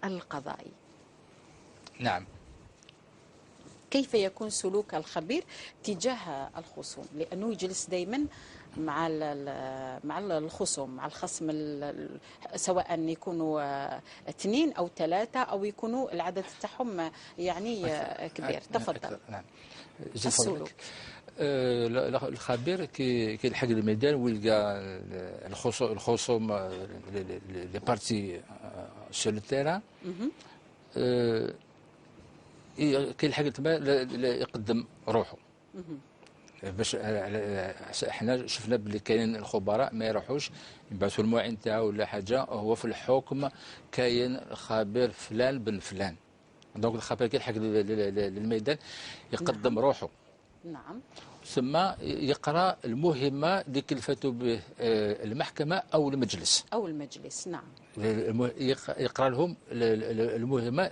القضائي. نعم. كيف يكون سلوك الخبير تجاه الخصوم؟ لأنه يجلس دائما مع الخصوم، مع الخصم، سواء يكونوا 2 أو 3 أو يكونوا العدد تاعهم يعني كبير. تفضل. نعم. السلوك. الخبير كي يلحق الميدان ويلقى الخصوم لي بارتي سور التيران، كي يلحق تما يقدم روحه. باش احنا شفنا بلي كاين الخبراء ما يروحوش يبعثوا المعين تاعو ولا حاجه، هو في الحكم كاين خبير فلان بن فلان. دونك الخبير كي يلحق للميدان يقدم روحه. نعم. ثم يقرا المهمه اللي كلفته به المحكمه او المجلس. او المجلس، نعم. يقرا لهم المهمه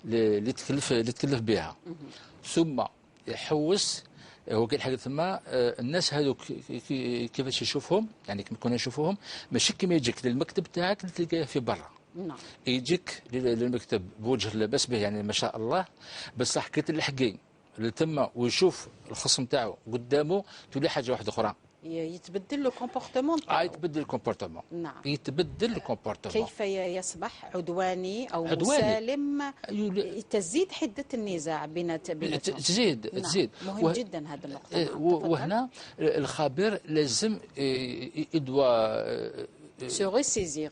اللي تكلف بها. ثم يحوس. هو كيلحق ثما الناس هذوك كيفاش يشوفهم، يعني كما كنا نشوفوهم ماشي كما يجيك للمكتب تاعك اللي تلقاه في برا. نعم. يجيك للمكتب بوجه لاباس به، يعني ما شاء الله، بصح كي تلحقي لتما ويشوف الخصم تاعو قدامه تولي حاجه واحده اخرى. يتبدل له كومبورتمون تاعو. يتبدل الكومبورتمون. نعم. يتبدل الكومبورتمون. كيف يصبح عدواني او مسالم. تزيد حده النزاع بيناتهم. تزيد. مهم جدا هذا النقطه. وهنا الخبير لازم يدوى se ressaisir.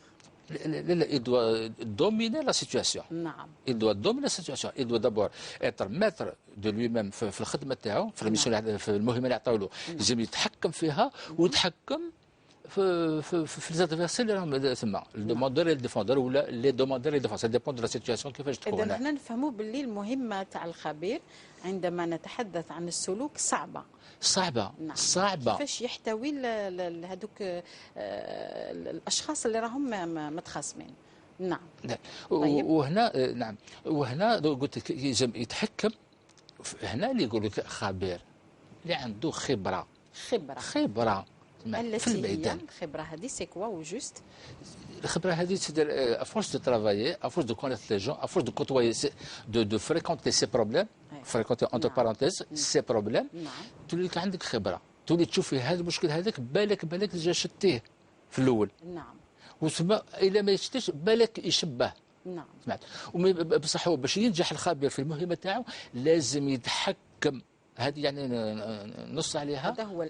لا il doit dominer la situation. نعم. il doit dominer la situation. il doit d'abord être maître de lui-même في الخدمه تاعو، في الميسيون، في المهمه اللي عطاو له، لازم يتحكم فيها ويتحكم في ليزادفيرسير اللي راهم ثم الدوموندور الديفوندور ولا لي دوموندور ديفوندور، سا ديبون دو لا سيتياسيون كيفاش تكون. اذا احنا نفهموا باللي المهمه تاع الخبير عندما نتحدث عن السلوك صعبه. نعم. كيفاش يحتوي هذوك الاشخاص اللي راهم متخاصمين. نعم. طيب. وهنا قلت لك لازم يتحكم. هنا اللي يقول لك خبير اللي عنده خبره التي هي الخبره هذه سي كوا او جوست. الخبره هذه تدير افورس دو ترافايي، افورس دو كونيتر لي جون، افورس دو كوتوايي، دو فريكونتي سي بروبليم، فريكونتي انتر بارونتيز سي بروبليم. تولي عندك خبره، تولي تشوفي هذا المشكل هذاك بالك ديجا شتيه في الاول. نعم. وثم الا ما يشتيش بالك يشبه. نعم. سمعت. بصح هو باش ينجح الخبير في المهمه تاعو لازم يتحكم. هذه يعني نص عليها. هذا هو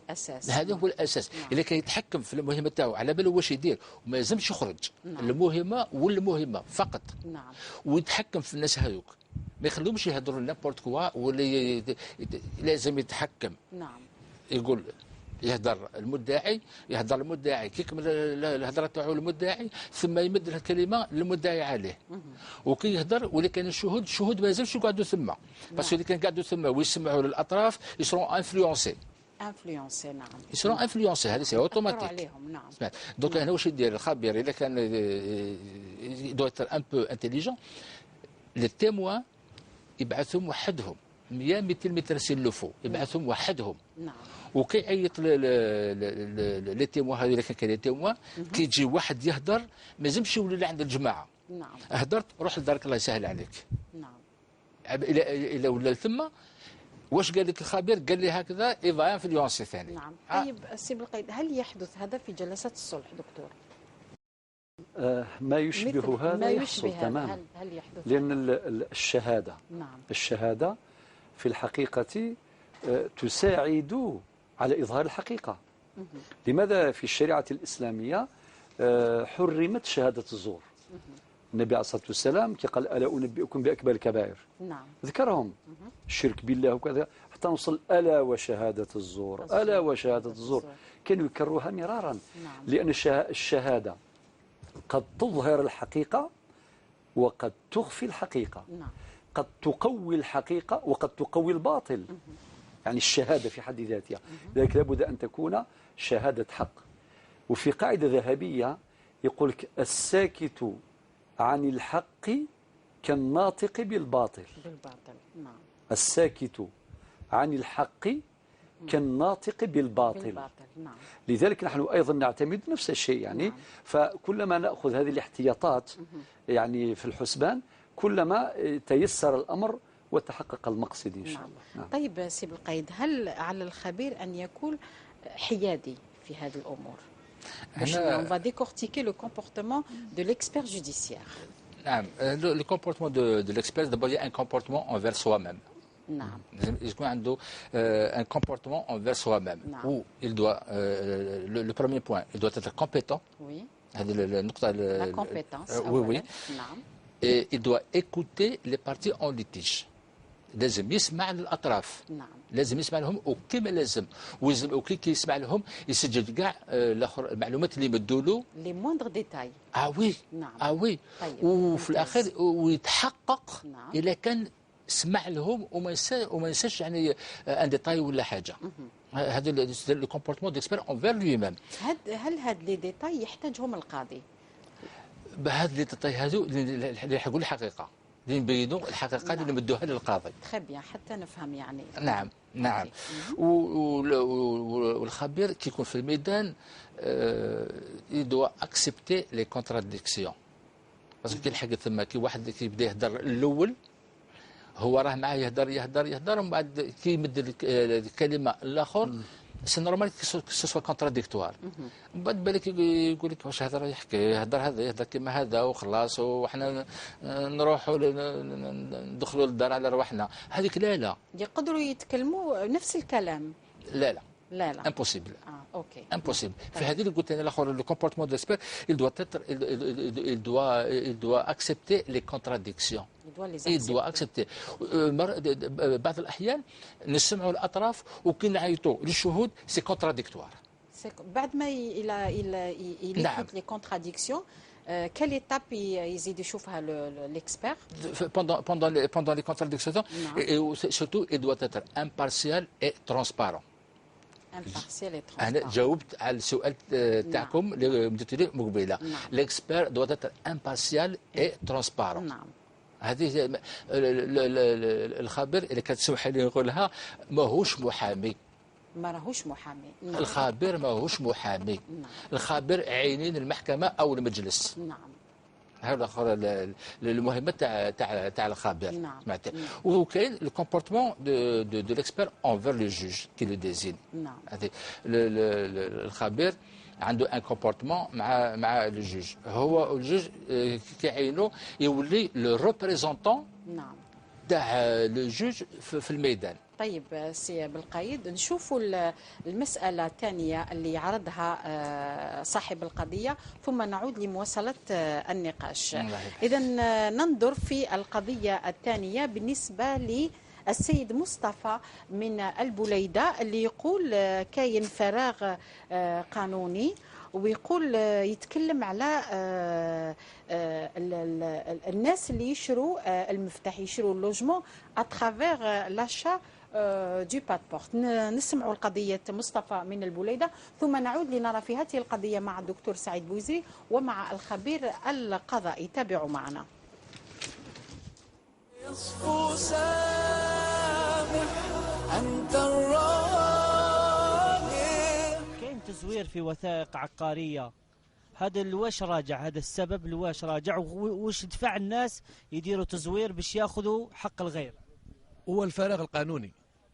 الاساس. نعم. اذا كان يتحكم في المهمه تاعو على باله واش يدير وما لازمش يخرج. نعم. المهمه فقط. نعم. ويتحكم في الناس هذوك، ما يخلوهمش يهضروا نابورت كوا، ولا لازم يتحكم. نعم. يقول يهضر المدعي كيكمل الهضره تاعو المدعي، ثم يمد الكلمه للمدعي عليه. وكي يهضر ولا كان الشهود ما يزالش يقعدوا ثم، باسكو اللي كان قاعدوا ثم ويسمعوا للاطراف يسرون انفلونسي. نعم. يسرون انفلونسي، هذا سي اوتوماتيك. نعم. دونك هنا واش يدير الخبير اذا كان دو اتر ان بو انتيليجون، لي تيموان يبعثهم وحدهم 200 متر سيلوفو، يبعثهم وحدهم. نعم. وكيعيط لي تيموان هذو، كان كاين تيموان كيجي واحد يهضر ما لازمش يولي لعند الجماعه. نعم. هدرت روح لدارك الله يسهل عليك. نعم. الى ولا ثم واش قال لك الخبير؟ قال لي هكذا ايفا انفلونسي ثاني. نعم. طيب سي بالقيد، هل يحدث هذا في جلسات الصلح دكتور؟ ما يشبه هذا يحصل تماما. هل يحدث؟ لأن الشهادة. نعم. الشهادة في الحقيقة تساعد على إظهار الحقيقة. لماذا في الشريعة الإسلامية حرمت شهادة الزور؟ النبي عليه الصلاة والسلام قال ألا أنبئكم بأكبر الكبائر. نعم. ذكرهم الشرك بالله وكذا حتى نوصل ألا وشهادة الزور، ألا وشهادة الزور. كانوا يكرروها مرارا. نعم. لأن الشهادة قد تظهر الحقيقة وقد تخفي الحقيقة. نعم. قد تقوي الحقيقة وقد تقوي الباطل. يعني الشهادة في حد ذاتها، لذلك لابد أن تكون شهادة حق. وفي قاعدة ذهبية يقول لك الساكت عن الحق كالناطق بالباطل. نعم. الساكت عن الحق كالناطق بالباطل. نعم. لذلك نحن أيضا نعتمد نفس الشيء يعني. نعم. فكلما نأخذ هذه الاحتياطات يعني في الحسبان كلما تيسر الأمر وتحقق المقصد إن شاء نعم. الله. نعم. طيب سي بالقيد، هل على الخبير أن يكون حيادي في هذه الأمور؟ On va décortiquer le comportement de l'expert judiciaire. نعم. le comportement de l'expert d'abord il y a un comportement envers soi-même. نعم. لازم يكون عنده un comportement envers soi-même نعم. où il doit le premier point il doit être compétent. Oui. هذه النقطة La compétence. oui. نعم. Et il doit écouter les parties en litige. لازم يسمع للأطراف. نعم. لازم يسمع لهم وكما لازم وكي يسمع لهم يسجل كاع الاخر المعلومات اللي يمدوا له Les moindres détails. وي نعم. وي طيب. وفي الاخير ويتحقق نعم. اذا كان سمع لهم وما ينساش يعني ان ديتاي ولا حاجه. هذا لو كومبورتمون ديكسبير انفير لوي ميم. هل هاد لي ديتاي يحتاجهم القاضي؟ بهذا لي ديتاي هذو اللي يقول الحقيقه اللي نبينوا الحقيقه اللي نمدوها للقاضي. تخي بيان حتى نفهم يعني. نعم. والخبير كي يكون في الميدان يدوا اكسبتي لي كونتراديكسيون باسكو كي الحاجه ثم كي واحد كي يبدا يهضر الاول هو راه معاه يهضر ومن بعد كي يمد الكلمه الاخر سي نورمال سو كونتراديكتوار. من بعد بالك يقول لك واش هذا يحكي هذا يهضر كيما هذا وخلاص وحنا نروحوا ندخلوا للدار على رواحنا. هذيك لا يقدروا يتكلموا نفس الكلام. لا امبوسيبل. اوكي. امبوسيبل. في هذه اللي قلت انا الاخر لو كومبورتمون دو ليكسبير il doit accepter les contradictions. il doit accepter. بعض الاحيان نسمعوا الاطراف وكي نعيطوا للشهود سي كونتراديكتوار. بعد ما il écoute les contradictions. Quelle étape يزيد يشوفها l'expert? Pendant les contradictions, et surtout il doit être impartial et transparent. أنا جاوبت على السؤال تاعكم اللي مديتوا لي مقبله. l'expert doit être impartial et transparent. نعم. هذه الخبير اللي كتسمح لي نقولها ماهوش محامي. الخبير ماهوش محامي. الخبير عينين المحكمة أو المجلس. نعم. هذا اخر المهمه تاع الخبير. نعم. وكاين لو كومبورتمون دو ليكسبير انفير لو جوج كي لو ديزين. نعم. هذه الخبير عنده ان كومبورتمون مع لو جوج. هو الجوج كيعينو يولي لو ريبريزونطون. نعم. تاع لو جوج في الميدان. طيب سي بالقيد، نشوفوا المسألة الثانية اللي عرضها صاحب القضية ثم نعود لمواصلة النقاش. إذا ننظر في القضية الثانية بالنسبة للسيد مصطفى من البليدة اللي يقول كاين فراغ قانوني، ويقول يتكلم على الناس اللي يشروا المفتاح، يشروا اللوجمون اترافير لاشا دو باسبورت. نسمعوا القضية مصطفى من البليدة ثم نعود لنرى في هذه القضية مع الدكتور سعيد بوزري ومع الخبير القضائي. تابعوا معنا. يصفو سامح أنت الراضي. كاين تزوير في وثائق عقارية، هذا الواش راجع، هذا السبب الواش راجع، وش دفع الناس يديروا تزوير باش ياخذوا حق الغير؟ هو الفراغ القانوني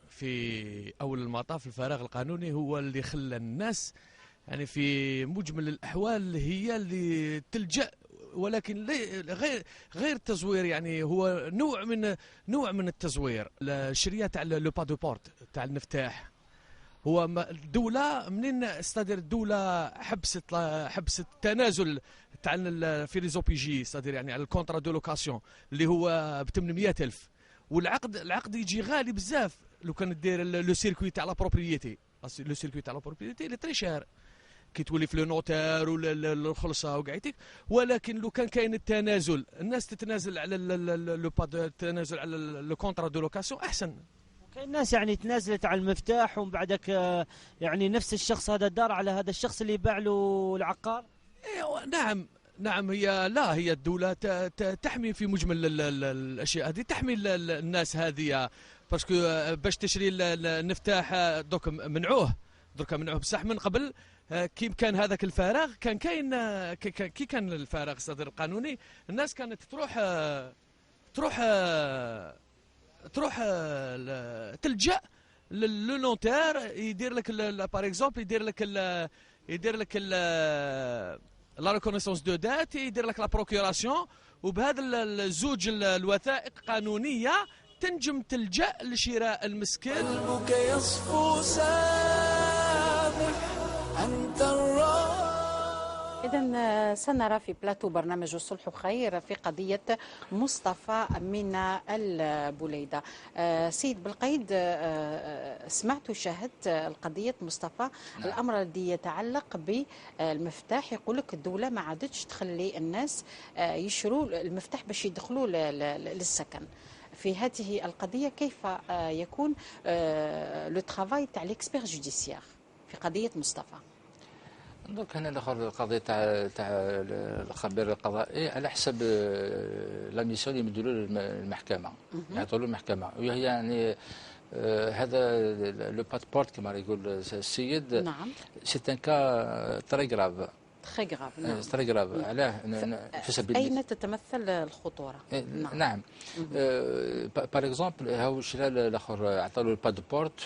في أول المطاف. الفراغ القانوني هو اللي خلى الناس يعني في مجمل الأحوال هي اللي تلجأ، ولكن غير التزوير، يعني هو نوع من التزوير. الشريعة تاع لو با دو بورت تاع المفتاح، هو الدولة منين استدير الدولة حبست التنازل تاع في ليزوبيجي، استدير يعني على الكونترا دو لوكاسيون اللي هو ب 800,000، والعقد يجي غالي بزاف لو كان دير لو سيركوي تاع لا بروبريتي. لو سيركوي تاع لا بروبريتي اللي تري شهر كي تولي في لو نوتير ولا الخلصه وقعيتك. ولكن لو كان كاين التنازل، الناس تتنازل على لو با التنازل على لو كونترا دو لوكاسيون احسن. كاين الناس يعني تنازلت على المفتاح ومن بعدك يعني نفس الشخص هذا دار على هذا الشخص اللي باع له العقار. نعم هي الدولة تحمي في مجمل الأشياء هذه، تحمي الناس هذه، باسكو باش تشري المفتاح دوك منعوه بصح من قبل كي كان هذاك الفراغ كان كاين كي كان الفراغ الصدر القانوني، الناس كانت تروح تروح تلجأ لو نوتير يدير لك باغ اكزومبل يدير لك لا ريكونيسونس دو دات، يدير لك لا بروكوراسيون، وبهذا الزوج الوثائق قانونيه تنجم تلجأ لشراء المسكن. قلبك يصفو سامح أنت الراحة. إذا سنرى في بلاتو برنامج الصلح خير في قضية مصطفى من البوليدة. سيد بالقيد، سمعت وشاهدت القضية مصطفى. الأمر الذي يتعلق بالمفتاح، يقول لك الدولة ما عادتش تخلي الناس يشروا المفتاح باش يدخلوا للسكن. في هذه القضية كيف يكون لو ترافاي تاع ليكسبير جوديسيير في قضية مصطفى؟ دونك هنا الاخر القضيه تاع الخبير القضائي على حسب لا ميسيون اللي يمدوا له المحكمه، يعطوا له المحكمه، وهي يعني هذا لو باسبورت كما يقول السيد. نعم. سي ان كا تري غراف. تري غراف. نعم. تري غراف. علاه في سبيل اين تتمثل الخطوره؟ نعم. باغ اكزومبل هاو شرا الاخر عطى له الباسبورت،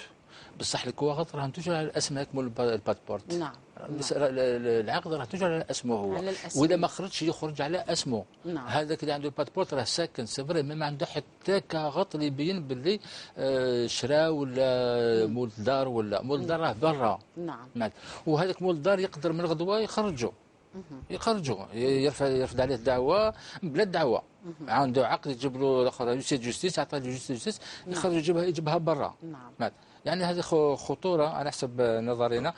بصح الكواغط راه توجد على الاسم هاك مول الباسبورت. نعم. العقد راه توجد على اسمه هو، واذا ما خرجش يخرج على اسمه. نعم. هذاك اللي عنده الباسبورت راه ساكن سي ما عنده حتى كاغط اللي يبين باللي شرا ولا مول الدار، ولا مول الدار راه برا. نعم. وهذاك مول الدار يقدر من الغدوه يخرجوا يرفض عليه الدعوه بلا دعوه. عنده عقد يجيب له الاخر جوستيس، عطاه جوستيس يخرج يجيبها برا. نعم. يعني هذه خطوره على حسب نظرنا،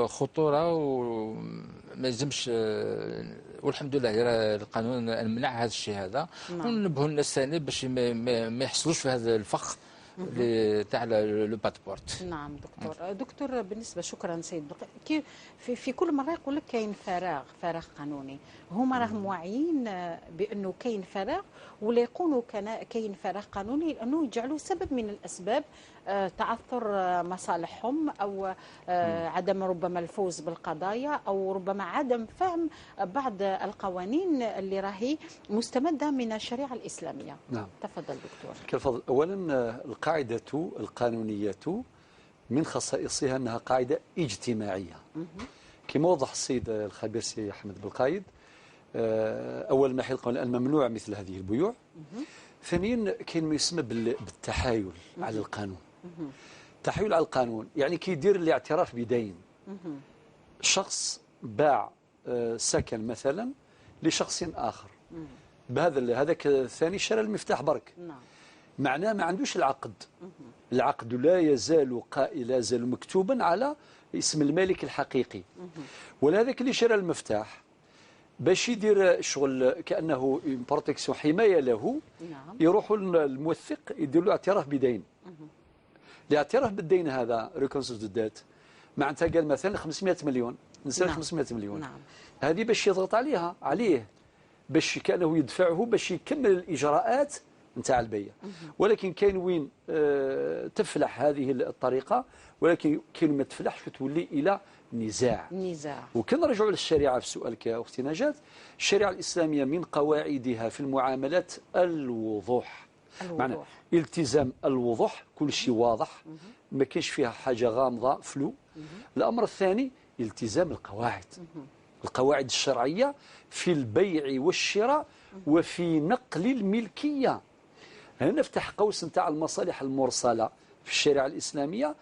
خطوره وما يلزمش. والحمد لله القانون منع هذا الشيء هذا. وننبهوا الناس ثاني باش ما يحصلوش في هذا الفخ تاع لو باسبورت. نعم دكتور بالنسبه، شكرا سيد. في كل مره يقول لك كاين فراغ قانوني. هما راهم واعيين بانه كاين فراغ، ولا يقولوا كاين فراغ قانوني لانه يجعلوه سبب من الاسباب تعثر مصالحهم، او عدم ربما الفوز بالقضايا، او ربما عدم فهم بعض القوانين اللي راهي مستمده من الشريعه الاسلاميه. نعم. تفضل دكتور. كالفضل. اولا القاعده القانونيه من خصائصها انها قاعده اجتماعيه، كما وضح السيد الخبير سي احمد بالقايد. اول ما يقول ان ممنوع مثل هذه البيوع. ثانيا كاين ما يسمى بالتحايل على القانون. التحايل على القانون يعني كيدير الاعتراف بدين. شخص باع سكن مثلا لشخص اخر، بهذا هذاك الثاني شرى المفتاح برك. معناه ما عندوش العقد. العقد لا يزال مكتوبا على اسم المالك الحقيقي. ولهذاك اللي شرى المفتاح باش يدير شغل كأنه بروتكسيون، حماية له، يروحوا الموثق يدير له اعتراف بدين. الاعتراف بالدين هذا ريكونسيس دو ديت معناتها قال مثلا 500 مليون نسال 500 مليون. هذه باش يضغط عليه باش كأنه يدفعه باش يكمل الإجراءات نتاع البيع. ولكن كاين وين تفلح هذه الطريقة، ولكن كاين ما تفلحش تولي إلى نزاع. وكنرجعوا للشريعة في سؤالك أختي نجاة. الشريعة الإسلامية من قواعدها في المعاملات الوضوح. معنى التزام الوضوح، كل شيء واضح، ما كاينش فيها حاجة غامضة فلو. الأمر الثاني التزام القواعد الشرعية في البيع والشراء وفي نقل الملكية. هنا نفتح قوس نتاع المصالح المرسلة في الشريعة الإسلامية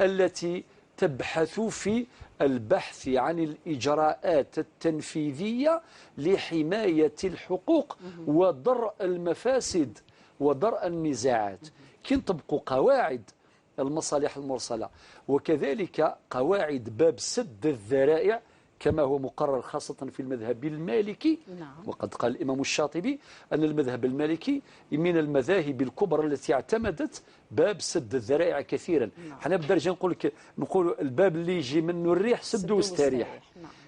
التي تبحث في البحث عن الإجراءات التنفيذية لحماية الحقوق ودرء المفاسد ودرء النزاعات. كي نطبقوا قواعد المصالح المرسلة وكذلك قواعد باب سد الذرائع كما هو مقرر خاصة في المذهب المالكي. وقد قال الإمام الشاطبي أن المذهب المالكي من المذاهب الكبرى التي اعتمدت باب سد الذرائع كثيرا. حنا بدرجة نقول الباب اللي يجي منه الريح سد واستريح.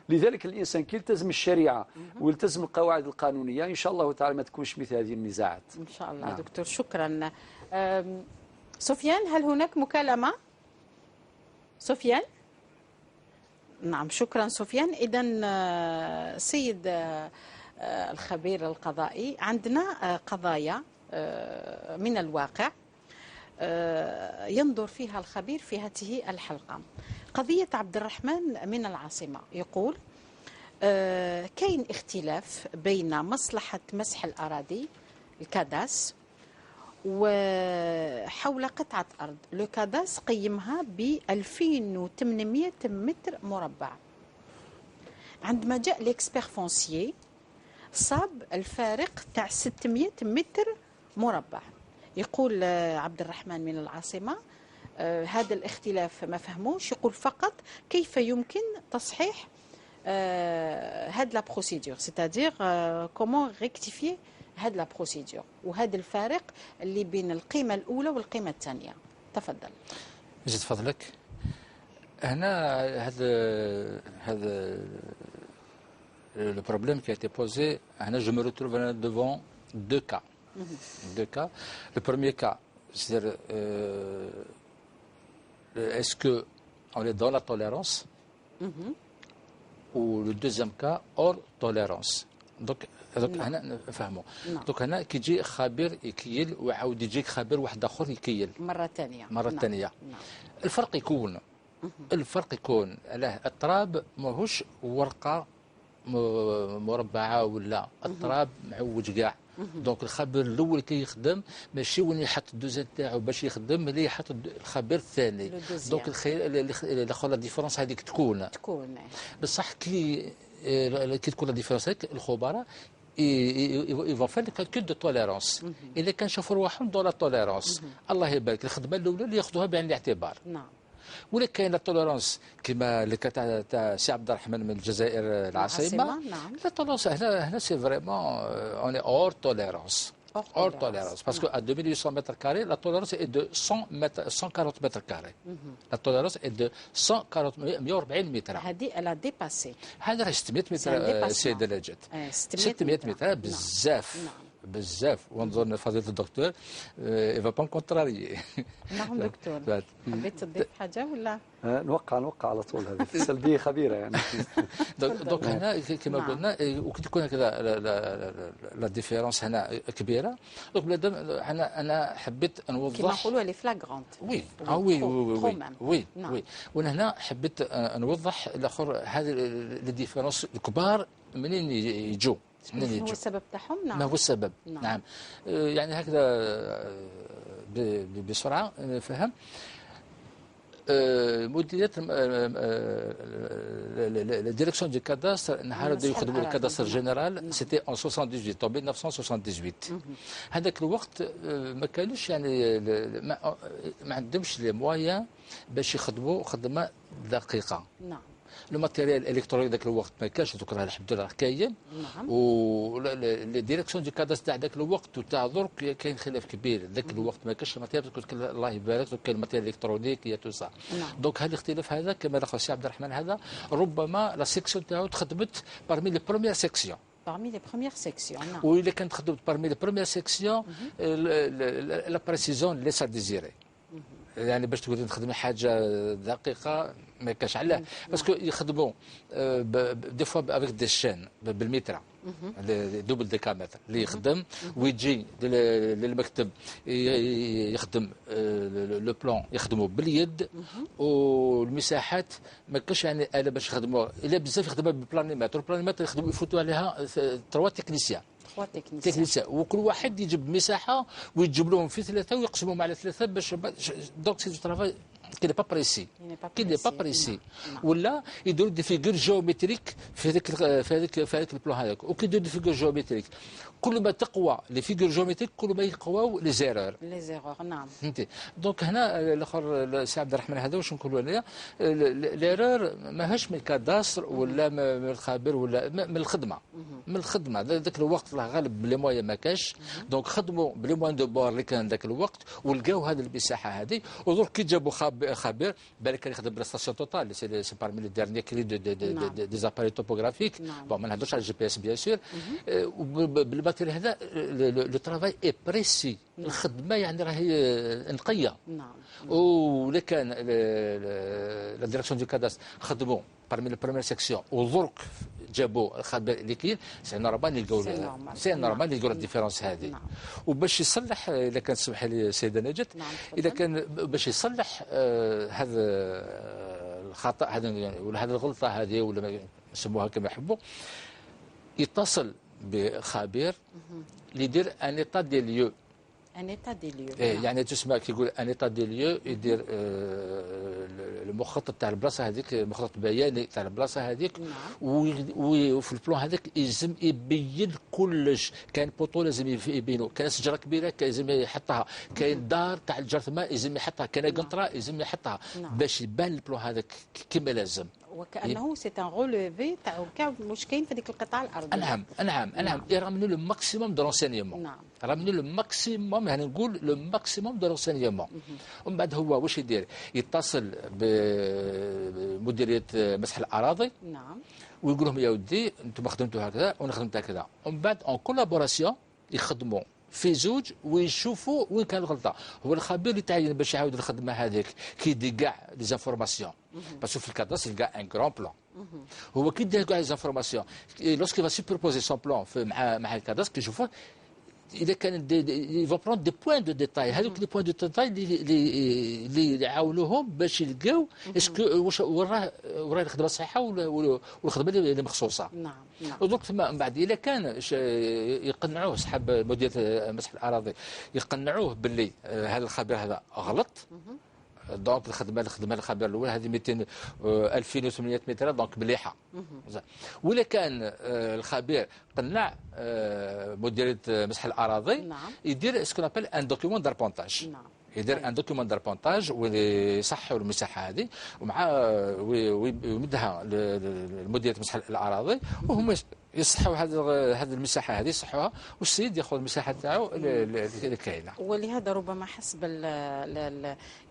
لذلك الإنسان كي يلتزم الشريعة ويلتزم القواعد القانونية إن شاء الله تعالى ما تكونش مثل هذه النزاعات. إن شاء الله. دكتور شكرا. سفيان، هل هناك مكالمة؟ سفيان؟ نعم شكرا سفيان. إذن سيد الخبير القضائي، عندنا قضايا من الواقع ينظر فيها الخبير في هذه الحلقة. قضية عبد الرحمن من العاصمة يقول كاين اختلاف بين مصلحة مسح الأراضي الكاداس وحول قطعة أرض. لو كاداس قيمها ب 2800 متر مربع. عندما جاء الإكسبير فونسيي صاب الفارق تاع 600 متر مربع. يقول عبد الرحمن من العاصمة هذا الاختلاف ما فهموش. يقول فقط كيف يمكن تصحيح هذا لا بروسيدور، سيتادير كومون ريكتيفي هذا لا بروسيدور، وهذا الفارق اللي بين القيمة الأولى والقيمة الثانية. تفضل. زيد فضلك. هنا هذا le problème qui a été posé, je me retrouve devant deux cas. Le premier cas, c'est-à-dire, est-ce qu'on est dans la tolérance ou le deuxième cas, hors tolérance. Donc هنا نفهموا. دوك هنا كيجي خبير يكيل وعاود يجيك خبير واحد اخر يكيل مرة ثانية. الفرق يكون علاه التراب ماهوش ورقة مربعة ولا التراب معوج كاع. دونك الخبير الاول كي يخدم ماشي وين يحط الدوزات تاعو باش يخدم، اللي يحط الخبير الثاني. دونك الاخر لا ديفيرونس هذيك تكون بصح كي تكون لا ديفيرونس هذيك الخبراء يفون فير كالكول دو توليرونس. اذا كان شافوا رواحهم دون لا توليرونس الله يبارك الخدمه الاولى اللي ياخذوها بعين الاعتبار. ولا كاين لا توليرونس كما اللي تاع سي عبد الرحمن من الجزائر العاصمه. لا توليرونس هنا سي فريمون اون اور توليرونس. Hors tolérance. Parce qu'à 2800 mètres carrés, la tolérance est de 140 mètres carrés. La tolérance est de 140 متر. هذه elle a dépassé. هذا 600 متر سيد الجد. 600 متر بزاف ونظن فضيلة الدكتور يفا با كونتراريي. نعم دكتور. حبيت تضيف حاجة ولا؟ نوقع على طول. هذه سلبية خبيرة يعني. دونك هنا كما قلنا وكي تكون كذا لا ديفيرونس هنا كبيرة. دونك بنادم أنا حبيت نوضح كما نقولوا لي فلاغرونت. وي. وهنا حبيت نوضح الآخر هذه لي ديفيرونس الكبار منين يجوا. ما هو السبب تاعهم؟ ما هو السبب؟ نعم. يعني هكذا بسرعة نفهم. مديرية الديريكسيون دو كاداستر نهار بداو يخدموا الكاداستر جينيرال سيتي ان 78 طون 1978. هذاك الوقت ما كانوش يعني ما عندهمش لي مويان باش يخدموا خدمة دقيقة. نعم. لو ماتيريال الكتروني ذاك الوقت ما كانش، دوك راه الحمد لله كاين. و لي ديريكسيون دو كاداس تاع ذاك الوقت وتاع درك كاين خلاف كبير. ذاك الوقت ما كانش الماتيريال، الله يبارك كاين الماتيريال الالكترونيك يا تو سا. دونك هذا الاختلاف هذا كما لاخو سي عبد الرحمن هذا ربما لا سيكسيون تاعو تخدمت بارمي لي بروميير سيكسيون. Parmi les premières sections. وإلا كانت خدمت parmi les premières sections la précision laisse à désirer. يعني باش تقولي نخدم حاجه دقيقه ما كاش علاه باسكو يخدموا دي فوا افيك دي شين بالمتر دوبل ديكامتر اللي يخدم ويجي للمكتب يخدم لو بلان يخدموا باليد والمساحات ما كاش يعني اله باش يخدموا الا بزاف يخدموا بالبلانيمتر. البلانيمتر يخدموا يفوتوا عليها 3 تكنيسيان وكل واحد يجيب مساحه ويجيب لهم في 3 ويقسمهم على 3 باش دونك سي دو ترافاي كي ني با بريسي ولا يديروا دي فيغور جيومتريك في هذاك البلان هذاك. وكي يديروا دي فيغور جيومتريك كل ما تقوى لي فيغور جيومتريك كل ما يقواو لي زيرور. نعم. فهمتي. دونك هنا الاخر سي عبد الرحمن هذا واش نقولوا لنا ليرور ماهاش من الكاداستر ولا من الخبير ولا من الخدمه. من الخدمه ذاك الوقت راه غالب بلي مويا ما كاش. دونك خدموا بلي موان دو بور اللي كان ذاك الوقت ولقاو هذه المساحه هذه. ودرك كي جابوا خبير بالك كان يخدم بريستاسيون توتال سي بارمي لي ديرني كري دي زاباري توبوغرافيك. بون ما نهضرش على الجي بي اس بيان سور. بالماتيريال هذا لو ترافاي اي بريسي. الخدمه يعني راهي نقيه. ولا كان لا ديريكسيون دو كاداس خدموا بارمي لي بروميير سيكسيون ودرك جابوا الخبير اللي كاين سي نورمال يلقاو الديفيرونس هذه. نعم. وباش يصلح اذا كان تسمح لي سيده نجد، نعم. اذا كان باش يصلح هذا الخطا هذا ولا هذه الغلطه هذه ولا نسموها كما يحبوا، يتصل بخبير اللي يدير ان ايطا دي ليو. ان ايتا دي ليو. يعني تسمع كيقول ان ايتا دي ليو، يدير المخطط تاع البلاصه هذيك، مخطط بياني تاع البلاصه هذيك. نعم. وفي البلان هذاك يلزم يبين كلش. كاين بوطو لازم يبينوا، كاين شجره كبيره لازم يحطها، كاين دار تاع الجرثمه لازم يحطها، كاين قنطره لازم يحطها. نعم. باش يبان البلان هذاك كما لازم. وكانه سي ان غولوفي تاع كاع مش كاين في ديك القطاع الارضي. نعم. يرامنوا لو ماكسيموم دو رونسينيومون. نعم. رامنوا لو ماكسيموم، يعني نقول لو ماكسيموم دو رونسينيومون. ومن بعد هو واش يدير؟ يتصل بمديريه مسح الاراضي. نعم. ويقول لهم يا ودي انتم خدمتوا هكذا وانا خدمت هكذا. ومن بعد اون كولابوراسيون يخدموا في زوج ويشوفوا وين كان الغلطه. هو الخبير اللي تعين باش يعاود الخدمه هذيك، كيدي كاع لي زانفورماسيون. باسكو في الكاداس يلقى ان كرون بلان. هو كيدير كاع لي زانفورماسيون، لوسكي فا سوبربوزي سون بلان مع الكاداس كيشوفوه اذا كان يفا بروند دي بوين دو ديتاي. هذوك لي بوين دو ديتاي اللي يعاونوهم باش يلقاو اسكو واش وراه الخدمه الصحيحه والخدمه اللي مخصوصه. نعم. ودرك من بعد اذا كان يقنعوه صحاب مدير مسح الاراضي، يقنعوه باللي هذا الخبير هذا غلط. دونك الخدمه الخبير الاول هذه 2800 متر دونك مليحه. ولا كان الخبير قنع مديريه مسح الاراضي، نعم. يدير سكون ابل ان دوكيومون داربونتاج. نعم. يدير ان دوكيومون داربونتاج ويصحوا المساحه هذه، ومع ويمدها لمديريه مسح الاراضي، وهم يصحوا هذه المساحه هذه يصحوها، والسيد ياخذ المساحه تاعو اللي كاينه. ولهذا ربما حسب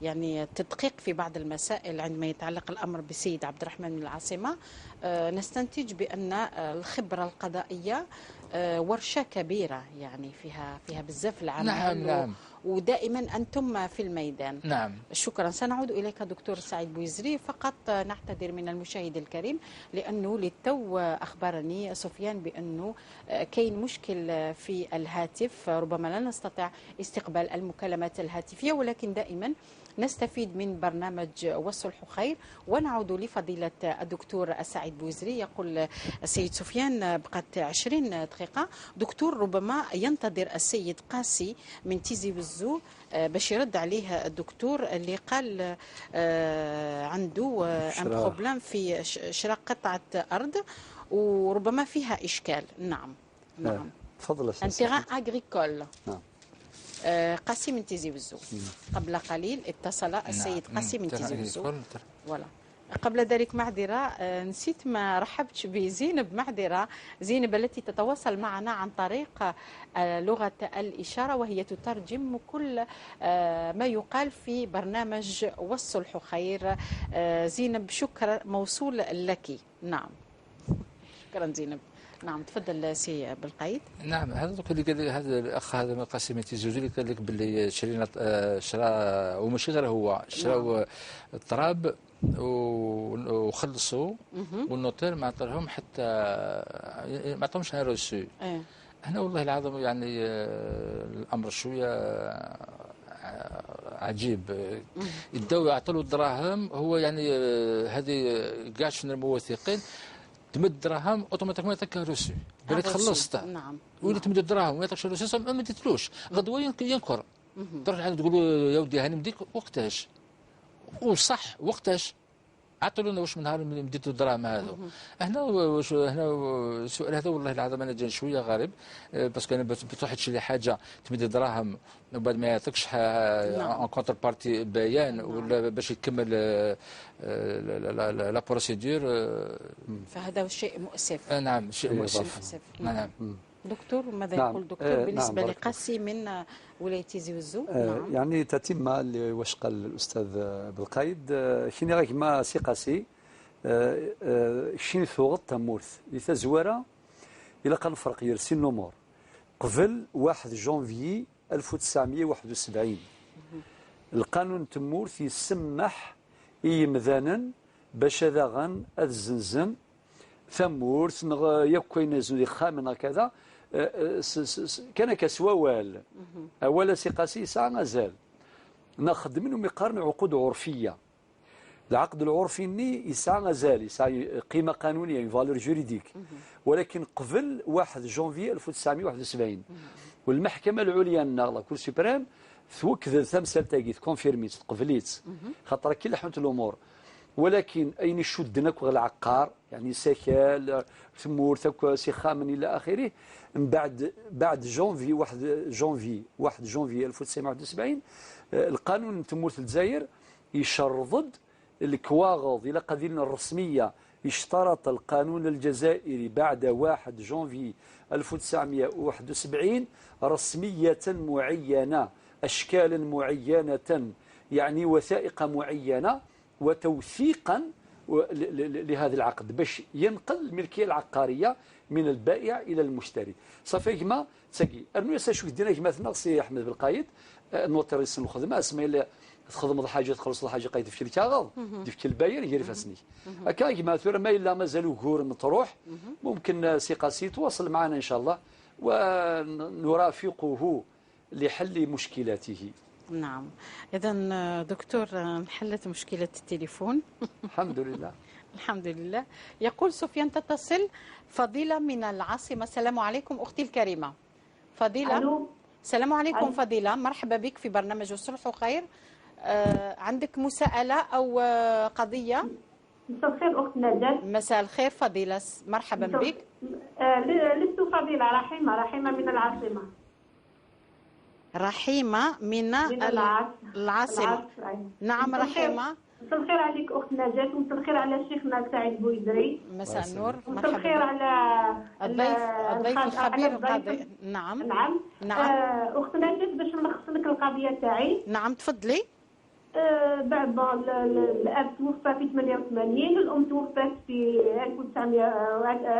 يعني التدقيق في بعض المسائل عندما يتعلق الامر بالسيد عبد الرحمن من العاصمه، نستنتج بان الخبره القضائيه ورشه كبيره، يعني فيها بزاف العمل. نعم. ودائما أنتم في الميدان. نعم. شكرا. سنعود إليك دكتور سعيد بويزري. فقط نعتذر من المشاهد الكريم لأنه للتو أخبرني سفيان بأنه كاين مشكل في الهاتف، ربما لا نستطيع استقبال المكالمات الهاتفية، ولكن دائما نستفيد من برنامج والصلح خير. ونعود لفضيلة الدكتور السعيد بويزري. يقول السيد سفيان بقت 20 دقيقة. دكتور ربما ينتظر السيد قاسي من تيزي وزو باش يرد عليه الدكتور اللي قال عنده ان بروبليم في شراء قطعة أرض وربما فيها إشكال. نعم. تفضل. ان تيران اغريكول. نعم. قاسي من تيزي وزو. قبل قليل اتصل السيد قاسي من تيزي وزو. ولا قبل ذلك معذرة، نسيت ما رحبتش بزينب. معذرة زينب التي تتواصل معنا عن طريق لغة الإشارة، وهي تترجم كل ما يقال في برنامج والصلح خير. زينب شكر موصول لك. نعم. شكرا زينب. نعم. تفضل سي بالقيد. نعم. هذا اللي قال هذا الاخ هذا من قاسم التزوجي اللي قال لك باللي شرا وماشي غير هو شراو التراب وخلصوا، والنوتير ما عطاهم حتى ما عطاهمش هنا روسو. هنا والله العظيم يعني الامر شويه عجيب. يداو يعطوا له الدراهم، هو يعني هذه كاع شفنا الموثقين تمد دراهم اوتوماتيكمون يعطيك روسو، بالك خلصت. نعم. ولا تمد الدراهم وما يعطيكش روسو ما مديتلوش، غدوه ينكر. تروح تقول له يا ودي هاني مديك وقتاش، وصح وقتاش عطوا لنا واش من نهار مديتو الدراهم هذو. هنا السؤال هذا والله العظيم انا جاني شويه غريب، باسكو انا بتروح تشري حاجه تمد دراهم وبعد ما يعطيكش اون كونتر بارتي بيان ولا باش يكمل لا بروسيدور. فهذا شيء مؤسف. نعم شيء مؤسف. نعم. دكتور ماذا يقول دكتور بالنسبه لقاسي من ولايه تيزي وزو؟ نعم. يعني تتمه واش قال الاستاذ بالقيد. شنو غير ما سي قاسي شنو ثوغ تمورث لتزوره الى كنفرق يرسي النمور قبل 1 جونفي 1971 القانون تمورث يسمح يمذانا باش هذا غن الزنزن ثمورت يكوين زودي خامن كذا كان كسوال أولا سيقاسي ساعة غزال ناخذ منهم يقارن عقود عرفية. العقد العرفي ني يسعى غزال يسعى قيمة قانونية فالور جوريديك، ولكن قبل 1 جونفي 1971 والمحكمة العليا لا كور سوبريم توكد ثمثال تاكيت كونفيرميت قبليت خاطر كي لحمت الأمور، ولكن أين يشدنك العقار يعني سكال ثمور ثك سخامن إلى آخره. من بعد جونفي 1 جونفي 1971 القانون تمورت الجزائر يشرض الكواغض إلى قديرنا الرسمية. اشترط القانون الجزائري بعد 1 جونفي 1971 رسمية معينة، أشكالا معينة، يعني وثائق معينة وتوثيقا لهذا العقد باش ينقل الملكية العقارية من البائع إلى المشتري. صافي كما تسقي أنو يساشوك دينا كما تنقصي أحمد بالقايد نوتر يسن الخدمة اسمها إلا تخدم الحاجة تخلص الحاجة قايد في الكاغض في الباير يجري فاسني هكا كما ثورة ما إلا مازالوا كور مطروح ممكن سيقاسي تواصل معنا إن شاء الله ونرافقه لحل مشكلاته. نعم، إذا دكتور انحلت مشكلة التليفون الحمد لله. الحمد لله. يقول سفيان تتصل فضيلة من العاصمة. السلام عليكم أختي الكريمة فضيلة. ألو. السلام عليكم. ألو. فضيلة، مرحبا بك في برنامج الصلح وخير. عندك مساءلة أو قضية؟ مساء الخير أخت نجاة. مساء الخير فضيلة، مرحبا بك. لست فضيلة، رحيمة من العاصمة. رحيمة من العاصمة. نعم رحيمة. مساء الخير عليك أخت نجاة، ومساء الخير على شيخنا سعيد بويدري. مساء النور. مساء الخير على الضيف الخبير القاضي. نعم أخت نجاة، باش نلخص لك القضية تاعي. نعم تفضلي. بعد الأب توفى في 88، الأم توفت في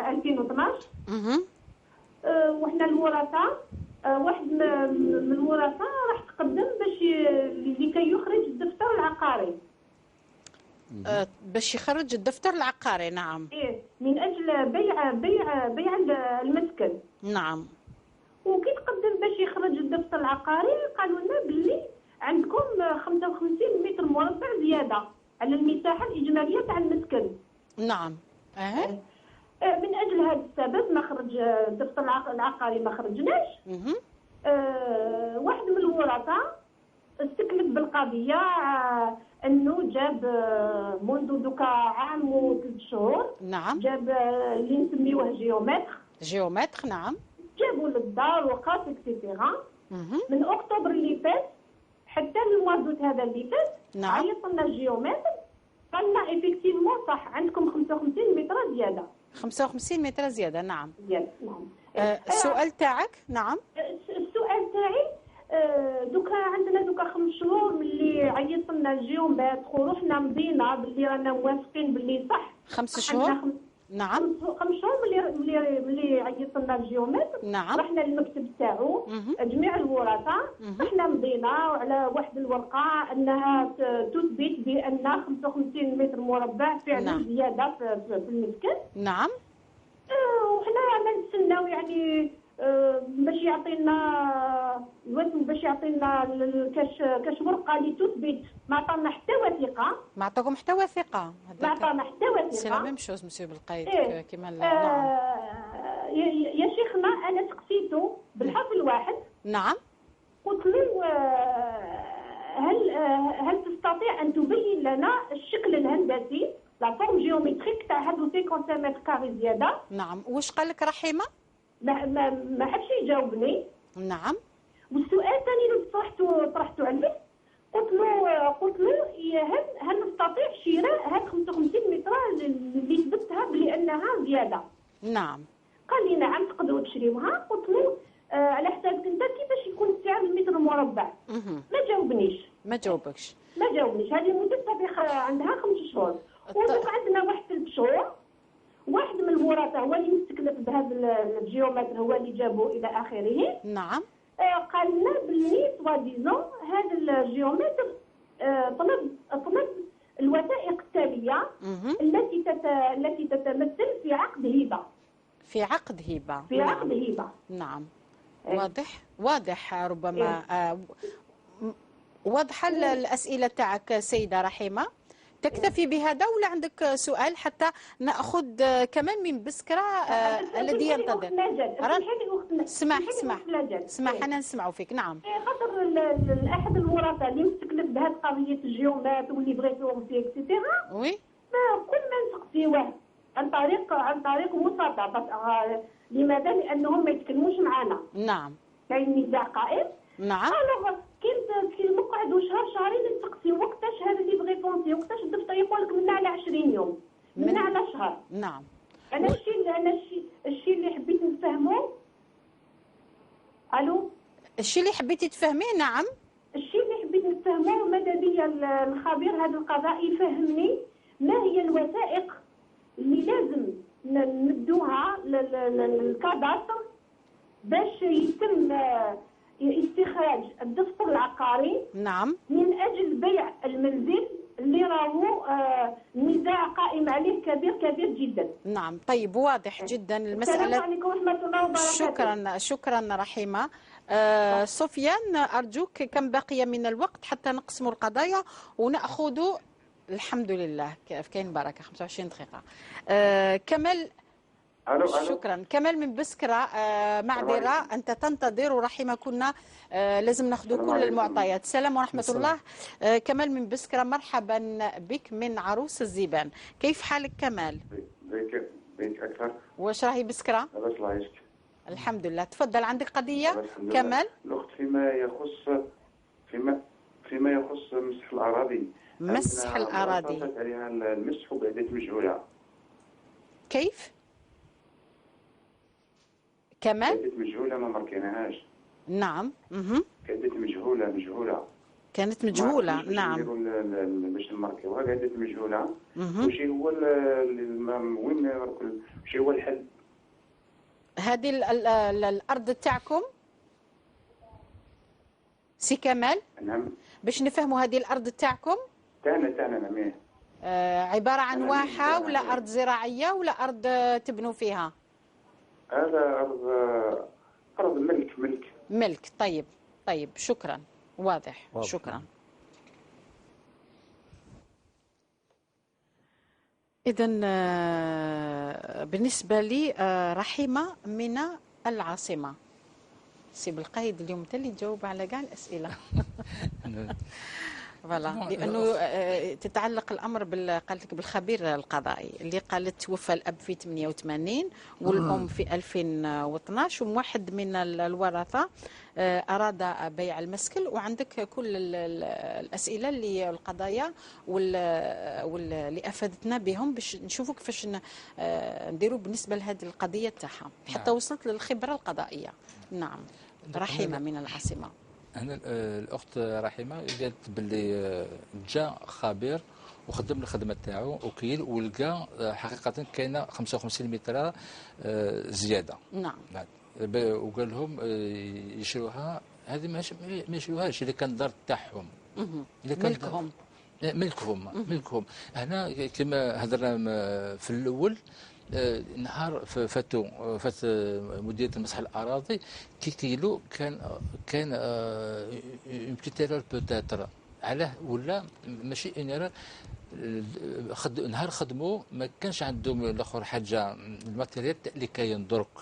2012. وإحنا الورثة، واحد من الورثة راح تقدم باش لكي يخرج الدفتر العقاري. باش يخرج الدفتر العقاري. نعم. إيه، من أجل بيع المسكن. نعم. وكي تقدم باش يخرج الدفتر العقاري قالوا لنا باللي عندكم 55 متر مربع زيادة على المساحة الإجمالية تاع المسكن. نعم. من أجل هذا السبب ما خرج الدفتر العقاري، ما خرجناش. واحد من الورثة استكلف بالقضية أنه جاب منذ دوكا عام و3 شهور. نعم. جاب اللي نسميوه جيومتر. نعم. جابوا للدار وقاس اكسيتيرا. من أكتوبر اللي فات حتى الموازوت هذا اللي فات. نعم. عيطنا الجيومتر قال لنا ايفيكتيفمون صح عندكم 55 متر زيادة. 55 متر زيادة. نعم. نعم. السؤال تاعك. نعم. السؤال تاعي دوكا عندنا دوكا 5 شهور ملي عيط لنا الجيومتر ورحنا مضينا باللي رانا موافقين باللي صح. 5 شهور. نعم. 5 شهور ملي عيط لنا الجيومتر. نعم. رحنا للمكتب تاعو جميع الورثة. احنا مضينا على واحد الورقة انها تثبت بان 55 متر مربع فعلا زيادة في المسكن. نعم. وحنا رانا نتسناو يعني باش يعطينا باش يعطينا كاش ورقه اللي تثبت. ما عطانا حتى وثيقه. ما عطاكم حتى وثيقه. ما عطانا حتى وثيقه. سي لا ميم شوز مسيو بالقايد. كيما نعم. يا شيخنا انا سقسيتو بالحرف الواحد. نعم. قلت له هل تستطيع ان تبين لنا الشكل الهندسي لا فورم جيومتريك تاع هادو 50 متر كاري زياده؟ نعم. واش قال لك رحيمه؟ ما حبش يجاوبني. نعم. والسؤال الثاني اللي طرحته عليه قلت له هل نستطيع شراء هاد 55 متر اللي ثبتها بانها زياده؟ نعم. قال لي نعم تقدروا تشريوها. قلت له على حسابك انت كيفاش يكون سعر المتر المربع؟ ما جاوبنيش. ما جاوبكش. هذه مدتها عندها 5 شهور. ودوك عندنا واحد 3 شهور. واحد من الورثة هو اللي مستكلف بهذا الجيومتر، هو اللي جابه الى اخره. نعم. قال لنا باللي سوا ديزون هذا الجيومتر طلب الوثائق التاليه التي تتمثل في عقد هبه. في عقد هبه. في عقد هبه. نعم. واضح ربما واضحه الاسئله تاعك سيده رحيمه. تكتفي بهذا ولا عندك سؤال حتى ناخذ كمان من بسكره الذي ينتظر؟ اسمح انا نسمعوا فيك. نعم. خاطر احد الورثه اللي مستكلف بهذه قضيه الجيومات واللي بغى يتوفي اكسيتيرا، وي كل ما نسقسيوه عن طريق وساطه. لماذا؟ لانهم ما يتكلموش معنا. نعم. كاين نزاع قائم. نعم. كي نقعدوا شهرين نسقسيو وقتاش هذا اللي بغى يفونسي، وقتاش الدفتر يقول لك منا على 20 يوم، منا على شهر. نعم. انا الشيء اللي حبيت نفهمه. الو. الشيء اللي حبيتي تفهميه. نعم. الشيء اللي حبيت نفهمه ماذا بيا الخبير هذا القضاء يفهمني ما هي الوثائق اللي لازم ندوها للكادستر باش يتم استخراج الدفتر العقاري. نعم. من اجل بيع المنزل اللي راهو نزاع قائم عليه كبير جدا. نعم. طيب واضح جدا المساله. السلام عليكم ورحمه الله وبركاته. شكرا رحيمه. سفيان ارجوك كم بقي من الوقت حتى نقسم القضايا وناخذ. الحمد لله كاين بركه 25 دقيقه. كمال. ألو. شكرا. كمال من بسكرة. معذرة أنت تنتظر ورحمة كنا لازم ناخذ كل المعطيات. السلام ورحمة الله. كمال من بسكرة مرحبا بك من عروس الزيبان. كيف حالك كمال؟ بيك أكثر. واش راهي بسكرة؟ بس الله يشكي. الحمد لله. تفضل عندك قضية كمال. الأخت فيما يخص مسح الأراضي. مسح الأراضي. عليها المسح وقعدت مجهولة. كيف؟ كمال؟ كانت مجهولة ما مركيناهاش. نعم. كانت مجهولة. كانت مجهولة. نعم. باش نماركيوها كانت مجهولة. وشي هو وين وشي هو الحل؟ هذه الأرض تاعكم سي كمال؟ نعم. باش نفهموا هذه الأرض تاعكم؟ تاعنا نعم. عبارة عن واحة ولا أرض زراعية ولا أرض تبنوا فيها؟ هذا أرض ملك. طيب شكرا. واضح. شكرا. إذا بالنسبة لي رحيمة من العاصمة. سي بالقيد اليوم انت اللي تجاوب على كاع الأسئلة. فوالا لانه تتعلق الامر قالت لك بالخبير القضائي اللي قالت توفى الاب في 88 والام في 2012 وواحد من الورثه اراد بيع المسكن. وعندك كل الاسئله اللي القضايا واللي افادتنا بهم باش نشوفوا كيفاش نديروا بالنسبه لهذه القضيه تاعها حتى وصلت للخبره القضائيه. نعم. رحيمه من العاصمه. هنا الاخت رحيمه قالت باللي جا خبير وخدم الخدمه تاعو وكيل ولقى حقيقه كاينه 55 متر زياده. نعم. وقال لهم يشروها. هذه ما يشروهاش اللي كان دار تاعهم. ملكهم. هنا كما هضرنا في الاول نهار فات مديريه مسح الاراضي كيلو كان يمكن تيرور بوتيتر علاه ولا ماشي ان نهار خدموا ما كانش عندهم الاخر حاجه الماتيريال اللي كاين درك.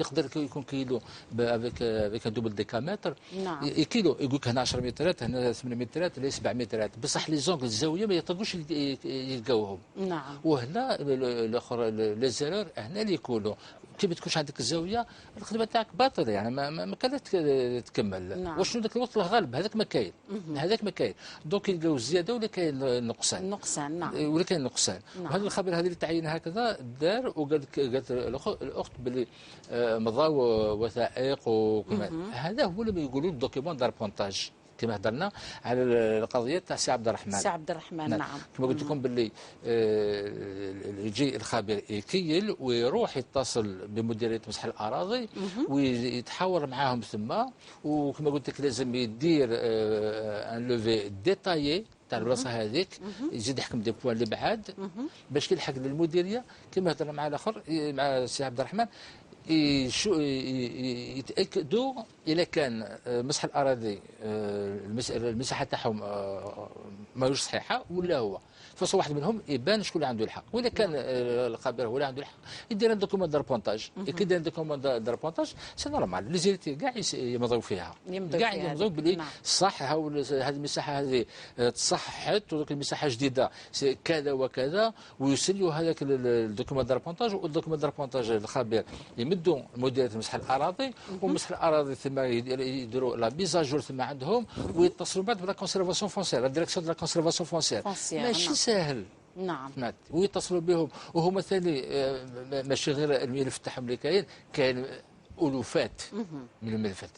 يقدر يكون كيلو افيك دوبل ديكامتر. نعم. كيلو يقول لك هنا 10 مترات هنا 8 مترات هنا 7 مترات بصح لي زونغ الزاويه ما يطيقوش يلقاوهم. نعم. وهنا الاخر لي زيرور هنا اللي يكونوا كي ما تكونش عندك الزاويه الخدمه تاعك باطله يعني ما كانت تكمل. نعم. وشنو ذاك الوقت الغالب هذاك ما كاين. دونك يلقاو الزياده ولا كاين النقصان. نعم. ولا كاين النقصان. نعم. وهذا الخبير هذا اللي تعين هكذا دار وقالت الاخت باللي مضاو وثائق وكما هذا هو اللي يقولوا الدوكيمون داربونتاج كما هضرنا على القضيه تاع سي عبد الرحمن. نعم. كما قلت لكم باللي يجي الخبير يكيل ويروح يتصل بمديريه مسح الاراضي ويتحاور معاهم ثم وكما قلت لك لازم يدير ان لوفي ديتايي تاع البلاصه هذيك يزيد يحكم دي بوان اللي بعاد باش كي يلحق للمديريه كما هضرنا مع الاخر مع السي عبد الرحمن يتاكدوا اذا كان مسح الاراضي المساحه تاعهم ماهوش صحيحه ولا هو فصل واحد منهم يبان شكون اللي عنده الحق، واذا كان الخبير هو اللي عنده الحق يدير ان دوكومون داربونتاج، كي يدير دوكومون داربونتاج سي نورمال لي زيرتي كاع يمضوا فيها كاع يمضوا بلي صح هذه المساحه هذه تصححت ودوك المساحه جديده كذا وكذا ويسلوا هذاك الدوكومون داربونتاج والدوكومون داربونتاج الخبير يمدوا مديريه مسح الاراضي ومسح الاراضي ثم يديروا لا ميزاجور ثم عندهم ويتصلوا بعد بلا كونسيرفاسيون فونسيير لا ديريكسيون دو لا كونسيرفاسيون فونسيير ماشي ساهل. نعم ويتصلوا بهم وهما ثاني ماشي غير الملف تاعهم اللي كاين الوفات من الملفات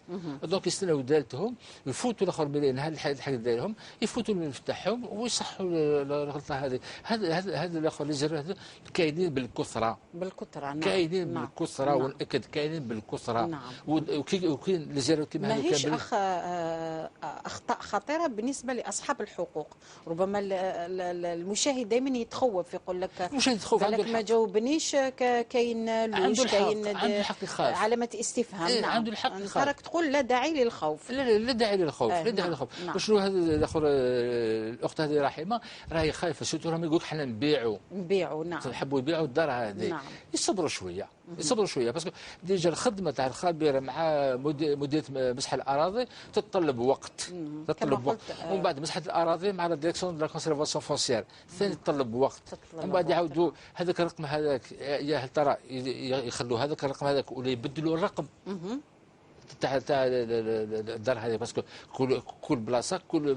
دونك يستناو دالتهم يفوتوا الاخر مليون الحاجه دايرهم يفوتوا الملف تاعهم ويصحوا الغلطه هذه هذا الاخر اللي زروا كاينين بالكثره نعم. كاينين بالكثره ونأكد كاينين بالكثره نعم. وكاين اللي زروا كما هذا ماهيش اخطاء خطيره بالنسبه لاصحاب الحقوق. ربما المشاهد دائما يتخوف يقول لك المشاهد يتخوف ما جاوبنيش كاين لوش كاين علامه استفهام نعم. عنده الحق نهارك تقول لا داعي للخوف لا داعي للخوف لا داعي للخوف نعم. وشنو هذا الاخر الاخت هذه رحيمه راهي خايفه سيرتو راهم يقول لك حنا نبيعوا نعم نحبوا يبيعوا الدار هذه نعم. يصبروا شويه باسكو ديجا الخدمه تاع الخبير مع مديريه مسح الاراضي تتطلب وقت ومن بعد مسحه الاراضي مع لا ديريكسيون دو لا كونسيرفاسيون فونسيير ثاني تتطلب وقت ومن بعد يعاودوا هذاك الرقم هذاك يا هل ترى يخلوا هذاك الرقم هذاك ولا يبدلوا الرقم تاع الدار هذه باسكو كل بلاصه كل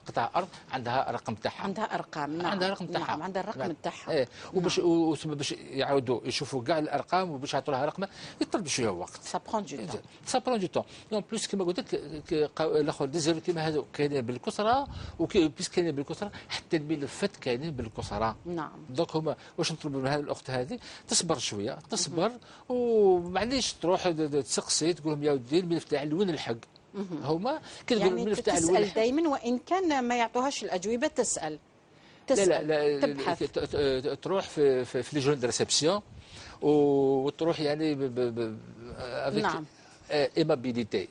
قطعه ارض عندها رقم تاعها عندها ارقام نعم. عندها رقم تاعها نعم. عندها الرقم تاعها وباش باش يعاودوا يشوفوا كاع الارقام وباش يعطوا لها رقم يطلب شويه وقت سا برون دو طون دونك بلوس كما قلت لك الاخر ديزيرو كيما هذو كاينين بالكثره وبيس كاينين بالكثره حتى الملفات كاينين بالكثره نعم. دونك هما واش نطلب من هذه الاخت هذه تصبر شويه تصبر ومعليش تروح تسقسي تقول لهم يا ودي الملف تاعي وين الحق هما كتقول يعني الملف تاعي تسال دائما وان كان ما يعطوهاش الاجوبه تسال لا تبحث تروح في لي جون دو ريسبسيون وتروح يعني نعم ايمابيليتي.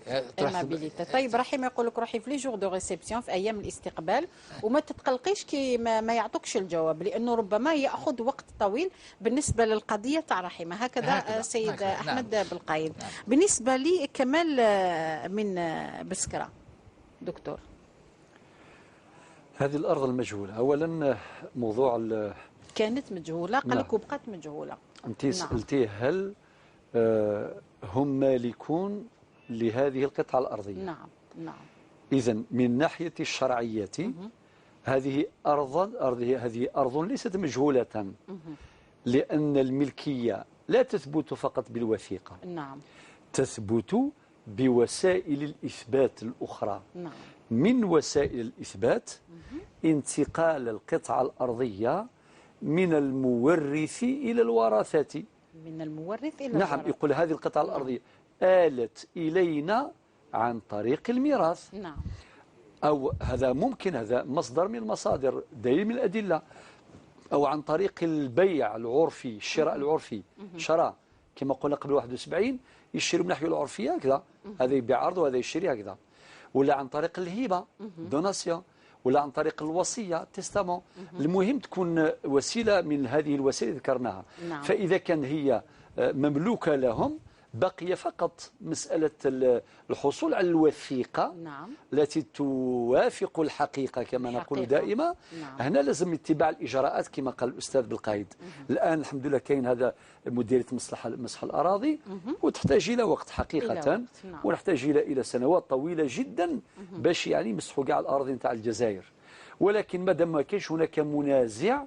طيب رحيم يقول لك روحي في لي جور دو ريسبسيون في ايام الاستقبال وما تتقلقيش كي ما يعطوكش الجواب لانه ربما ياخذ وقت طويل بالنسبه للقضيه تاع رحيمه هكذا سيد احمد بالقايد. نعم. بالنسبه لي كمال من بسكره دكتور هذه الارض المجهوله اولا موضوع كانت مجهوله قال لك وبقات مجهوله. انت سالتيه هل هم مالكون لهذه القطعة الأرضية. نعم. إذن من ناحية الشرعية هذه أرض ليست مجهولة لأن الملكية لا تثبت فقط بالوثيقة. نعم. تثبت بوسائل الإثبات الأخرى. نعم. من وسائل الإثبات انتقال القطعة الأرضية من المورث إلى الورثة. من المورث إلى نعم الورثة. يقول هذه القطعة الأرضية آلت إلينا عن طريق الميراث. نعم. أو هذا ممكن هذا مصدر من المصادر دليل من الأدلة أو عن طريق البيع العرفي الشراء العرفي شراء كما قلنا قبل 71 يشتروا من ناحية العرفية هكذا هذا يبيع عرض وهذا يشتري هكذا ولا عن طريق الهبة دوناسيون ولا عن طريق الوصية تستامون. المهم تكون وسيلة من هذه الوسائل ذكرناها. نعم. فإذا كان هي مملوكة لهم بقي فقط مسألة الحصول على الوثيقة. نعم. التي توافق الحقيقة كما نقول دائما. نعم. هنا لازم اتباع الإجراءات كما قال الأستاذ بالقايد. الآن الحمد لله كاين هذا مديرية مسح الأراضي وتحتاج إلى وقت حقيقة. نعم. ونحتاج إلى سنوات طويلة جدا باش يعني يمسحوا كاع الأراضي نتاع الجزائر. ولكن مادام ما كاينش هناك منازع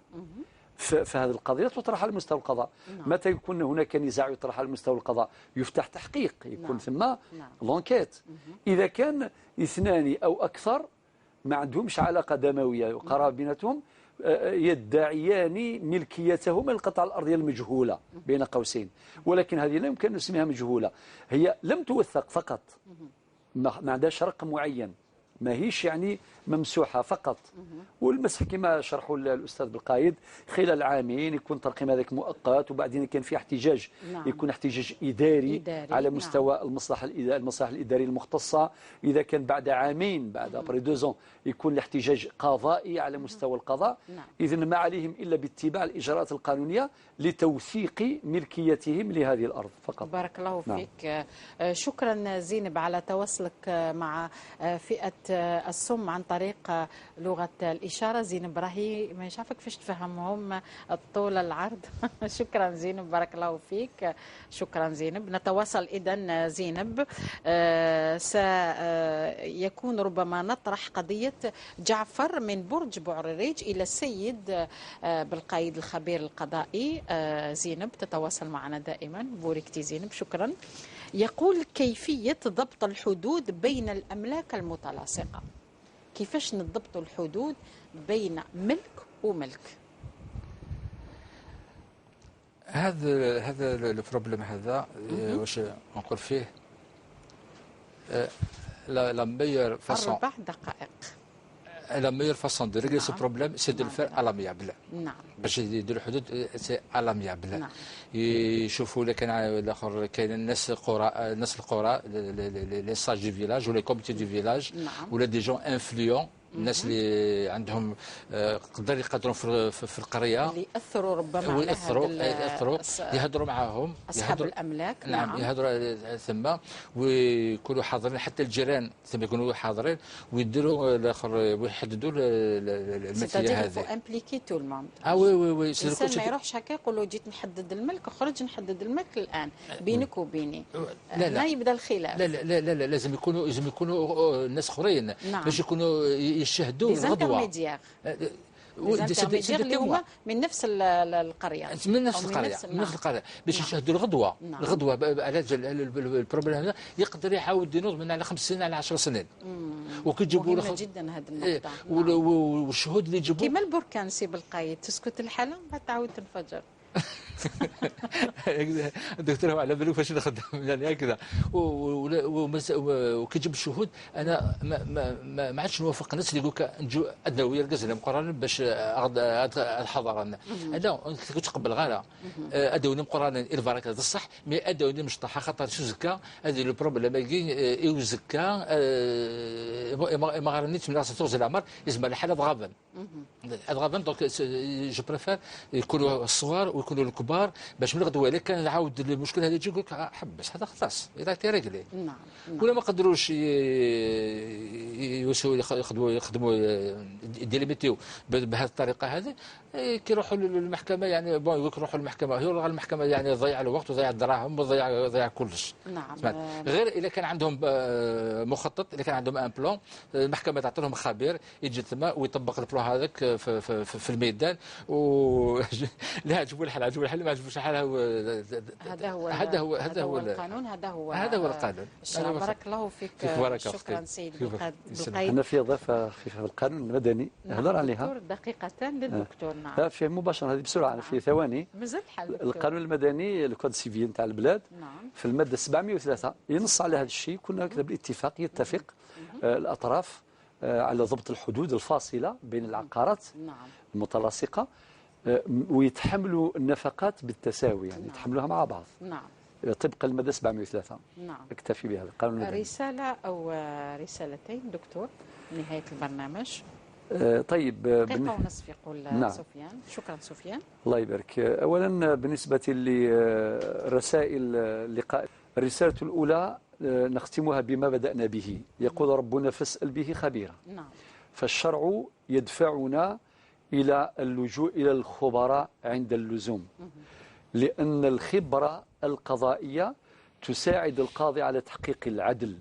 في هذه القضية تطرح على مستوى القضاء. متى يكون هناك نزاع يطرح على مستوى القضاء يفتح تحقيق يكون ثم لونكيت. إذا كان اثنان أو أكثر ما عندهمش علاقة دموية وقرابة بيناتهم يدعيان ملكيتهما القطعة الأرضية المجهولة بين قوسين ولكن هذه لا يمكن نسميها مجهولة. هي لم توثق فقط ما عندهاش رقم معين ماهيش يعني ممسوحة فقط. والمسح كما شرحوا الأستاذ بالقايد خلال عامين يكون ترقيم هذاك مؤقت، وبعدين كان في احتجاج يكون احتجاج إداري على مستوى المصلحة الإدارية المختصة. إذا كان بعد عامين بعد أبري 2 ans يكون الاحتجاج قضائي على مستوى القضاء. إذن ما عليهم إلا باتباع الإجراءات القانونية لتوثيق ملكيتهم لهذه الأرض فقط. بارك الله فيك. شكرا زينب على تواصلك مع فئة السم عن طريق لغة الإشارة. زينب راهي ما يشافك فيش تفهمهم الطول العرض. شكرا زينب، بارك الله فيك. شكرا زينب. نتواصل إذن زينب. سيكون ربما نطرح قضية جعفر من برج بوعريريج إلى السيد بالقايد الخبير القضائي. زينب تتواصل معنا دائما. بوركتي زينب، شكرا. يقول كيفية ضبط الحدود بين الأملاك المتلاصقة. كيفاش نضبط الحدود بين ملك وملك؟ هذا البروبليم هذا واش نقول فيه لا ميور فاصون 4 دقائق. La meilleure façon de régler ce problème, c'est de le faire à l'amiable. باش يديروا الحدود سي الاميابل. يشوفوا اللي كان الاخر كاين الناس القرى لي ساج دو فيلاج ولا كوميتي دو فيلاج ولا دي جون انفليون، الناس اللي عندهم يقدروا في القريه اللي ياثروا ربما ياثروا يهضروا معاهم اصحاب الاملاك. نعم يهضروا ثم ويكونوا حاضرين، حتى الجيران ثم يكونوا حاضرين ويديروا الاخر ويحددوا المسائل هذه. امبليكي تو الموند. وي الانسان ما يروحش هكا يقول له جيت نحدد الملك، خرج نحدد الملك الان بينك وبيني. لا يبدا الخلاف. لا لازم يكونوا ناس اخرين باش يكونوا يشهدوا الغدوه. اللي هما من نفس القريه من نفس القريه باش يشهدوا الغدوه. الغدوه على البروبليم هذا يقدر يعاود ينوض من على 5 سنين على 10 سنين. وكيجيبوا له جدا هذه النقطه. والشهود اللي يجيبوا كيما البركان سي بالقايد تسكت الحاله بعد تعاود تنفجر. الدكتور على بالك فاش نخدم يعني هكذا وكيجيب الشهود. انا ما عادش نوافق الناس اللي يقول لك نجو ادنا ويا القزله مقرن باش الحضاره. انا كنت قبل غاله ادوني مقرن البركه الصح مي ادوني مشطحه خاطر شو زكا هذه لو بروبليم كي يو زكا ما غرنيتش من راس توز العمر يسمى الحاله ضغابن دونك جو بريفير يكونوا الصغار ويكونوا الكبار باش من الغدوه الا كان عاود المشكل هذا يجي يقول لك حبس هذا خلاص اذا تيريغلي. ولا ما قدروش يخدموا ديليميتيو بهذه الطريقه هذه كيروحوا للمحكمه. يعني بون يروحوا للمحكمه هي المحكمه يعني ضيع الوقت وضيع الدراهم وضيع كلش. غير اذا كان عندهم مخطط، اذا كان عندهم ان بلان المحكمه تعطي لهم خبير يجي تما ويطبق البلان هذاك في الميدان. لا عجبوا الحل ما عجبوش الحل. هذا هو القانون. هذا هو القانون. بارك الله فيك. شكرا سيد بالقايد. أنا في إضافة خفيفة في القانون المدني نهضر عليها دقيقتان للدكتور. لا في مباشرة هذه بسرعة في ثواني. القانون المدني الكود سيفيل نتاع البلاد في المادة 703 ينص على هذا الشيء. كنا كذا بالاتفاق يتفق الأطراف على ضبط الحدود الفاصلة بين العقارات المتلاصقة ويتحملوا النفقات بالتساوي، يعني يتحملوها مع بعض طبقا المادة 703. اكتفي بهذا القانون المدني. رسالة أو رسالتين دكتور نهاية البرنامج. طيب دقيقة ونصف يقول سفيان. شكرا سفيان. الله يبارك. أولا بالنسبة لرسائل اللقاء، الرسالة الأولى نختمها بما بدأنا به. يقول ربنا فاسأل به خبيرا. فالشرع يدفعنا إلى اللجوء إلى الخبراء عند اللزوم، لأن الخبرة القضائية تساعد القاضي على تحقيق العدل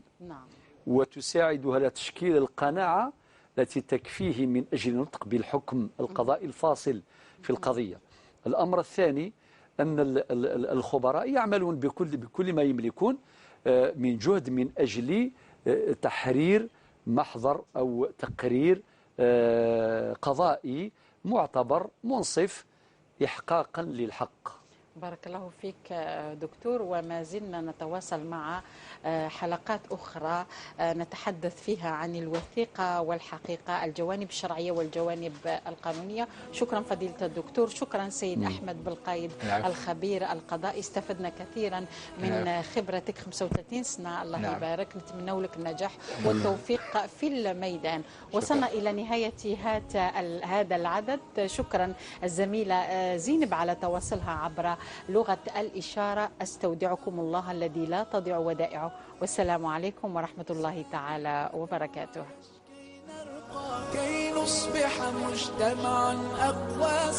وتساعده على تشكيل القناعة التي تكفيه من أجل النطق بالحكم القضائي الفاصل في القضية. الأمر الثاني أن الخبراء يعملون بكل ما يملكون من جهد من أجل تحرير محضر أو تقرير قضائي معتبر منصف إحقاقا للحق. بارك الله فيك دكتور، وما زلنا نتواصل مع حلقات أخرى نتحدث فيها عن الوثيقة والحقيقة، الجوانب الشرعية والجوانب القانونية. شكرا فضيلة الدكتور، شكرا سيد أحمد بالقايد الخبير القضائي، استفدنا كثيرا من خبرتك 35 سنة، الله يبارك. نتمنى لك النجاح والتوفيق في الميدان. وصلنا إلى نهاية هذا العدد. شكرا الزميلة زينب على تواصلها عبر لغة الإشارة. أستودعكم الله الذي لا تضيع ودائعه، والسلام عليكم ورحمة الله تعالى وبركاته. كي نصبح مجتمعا أقوى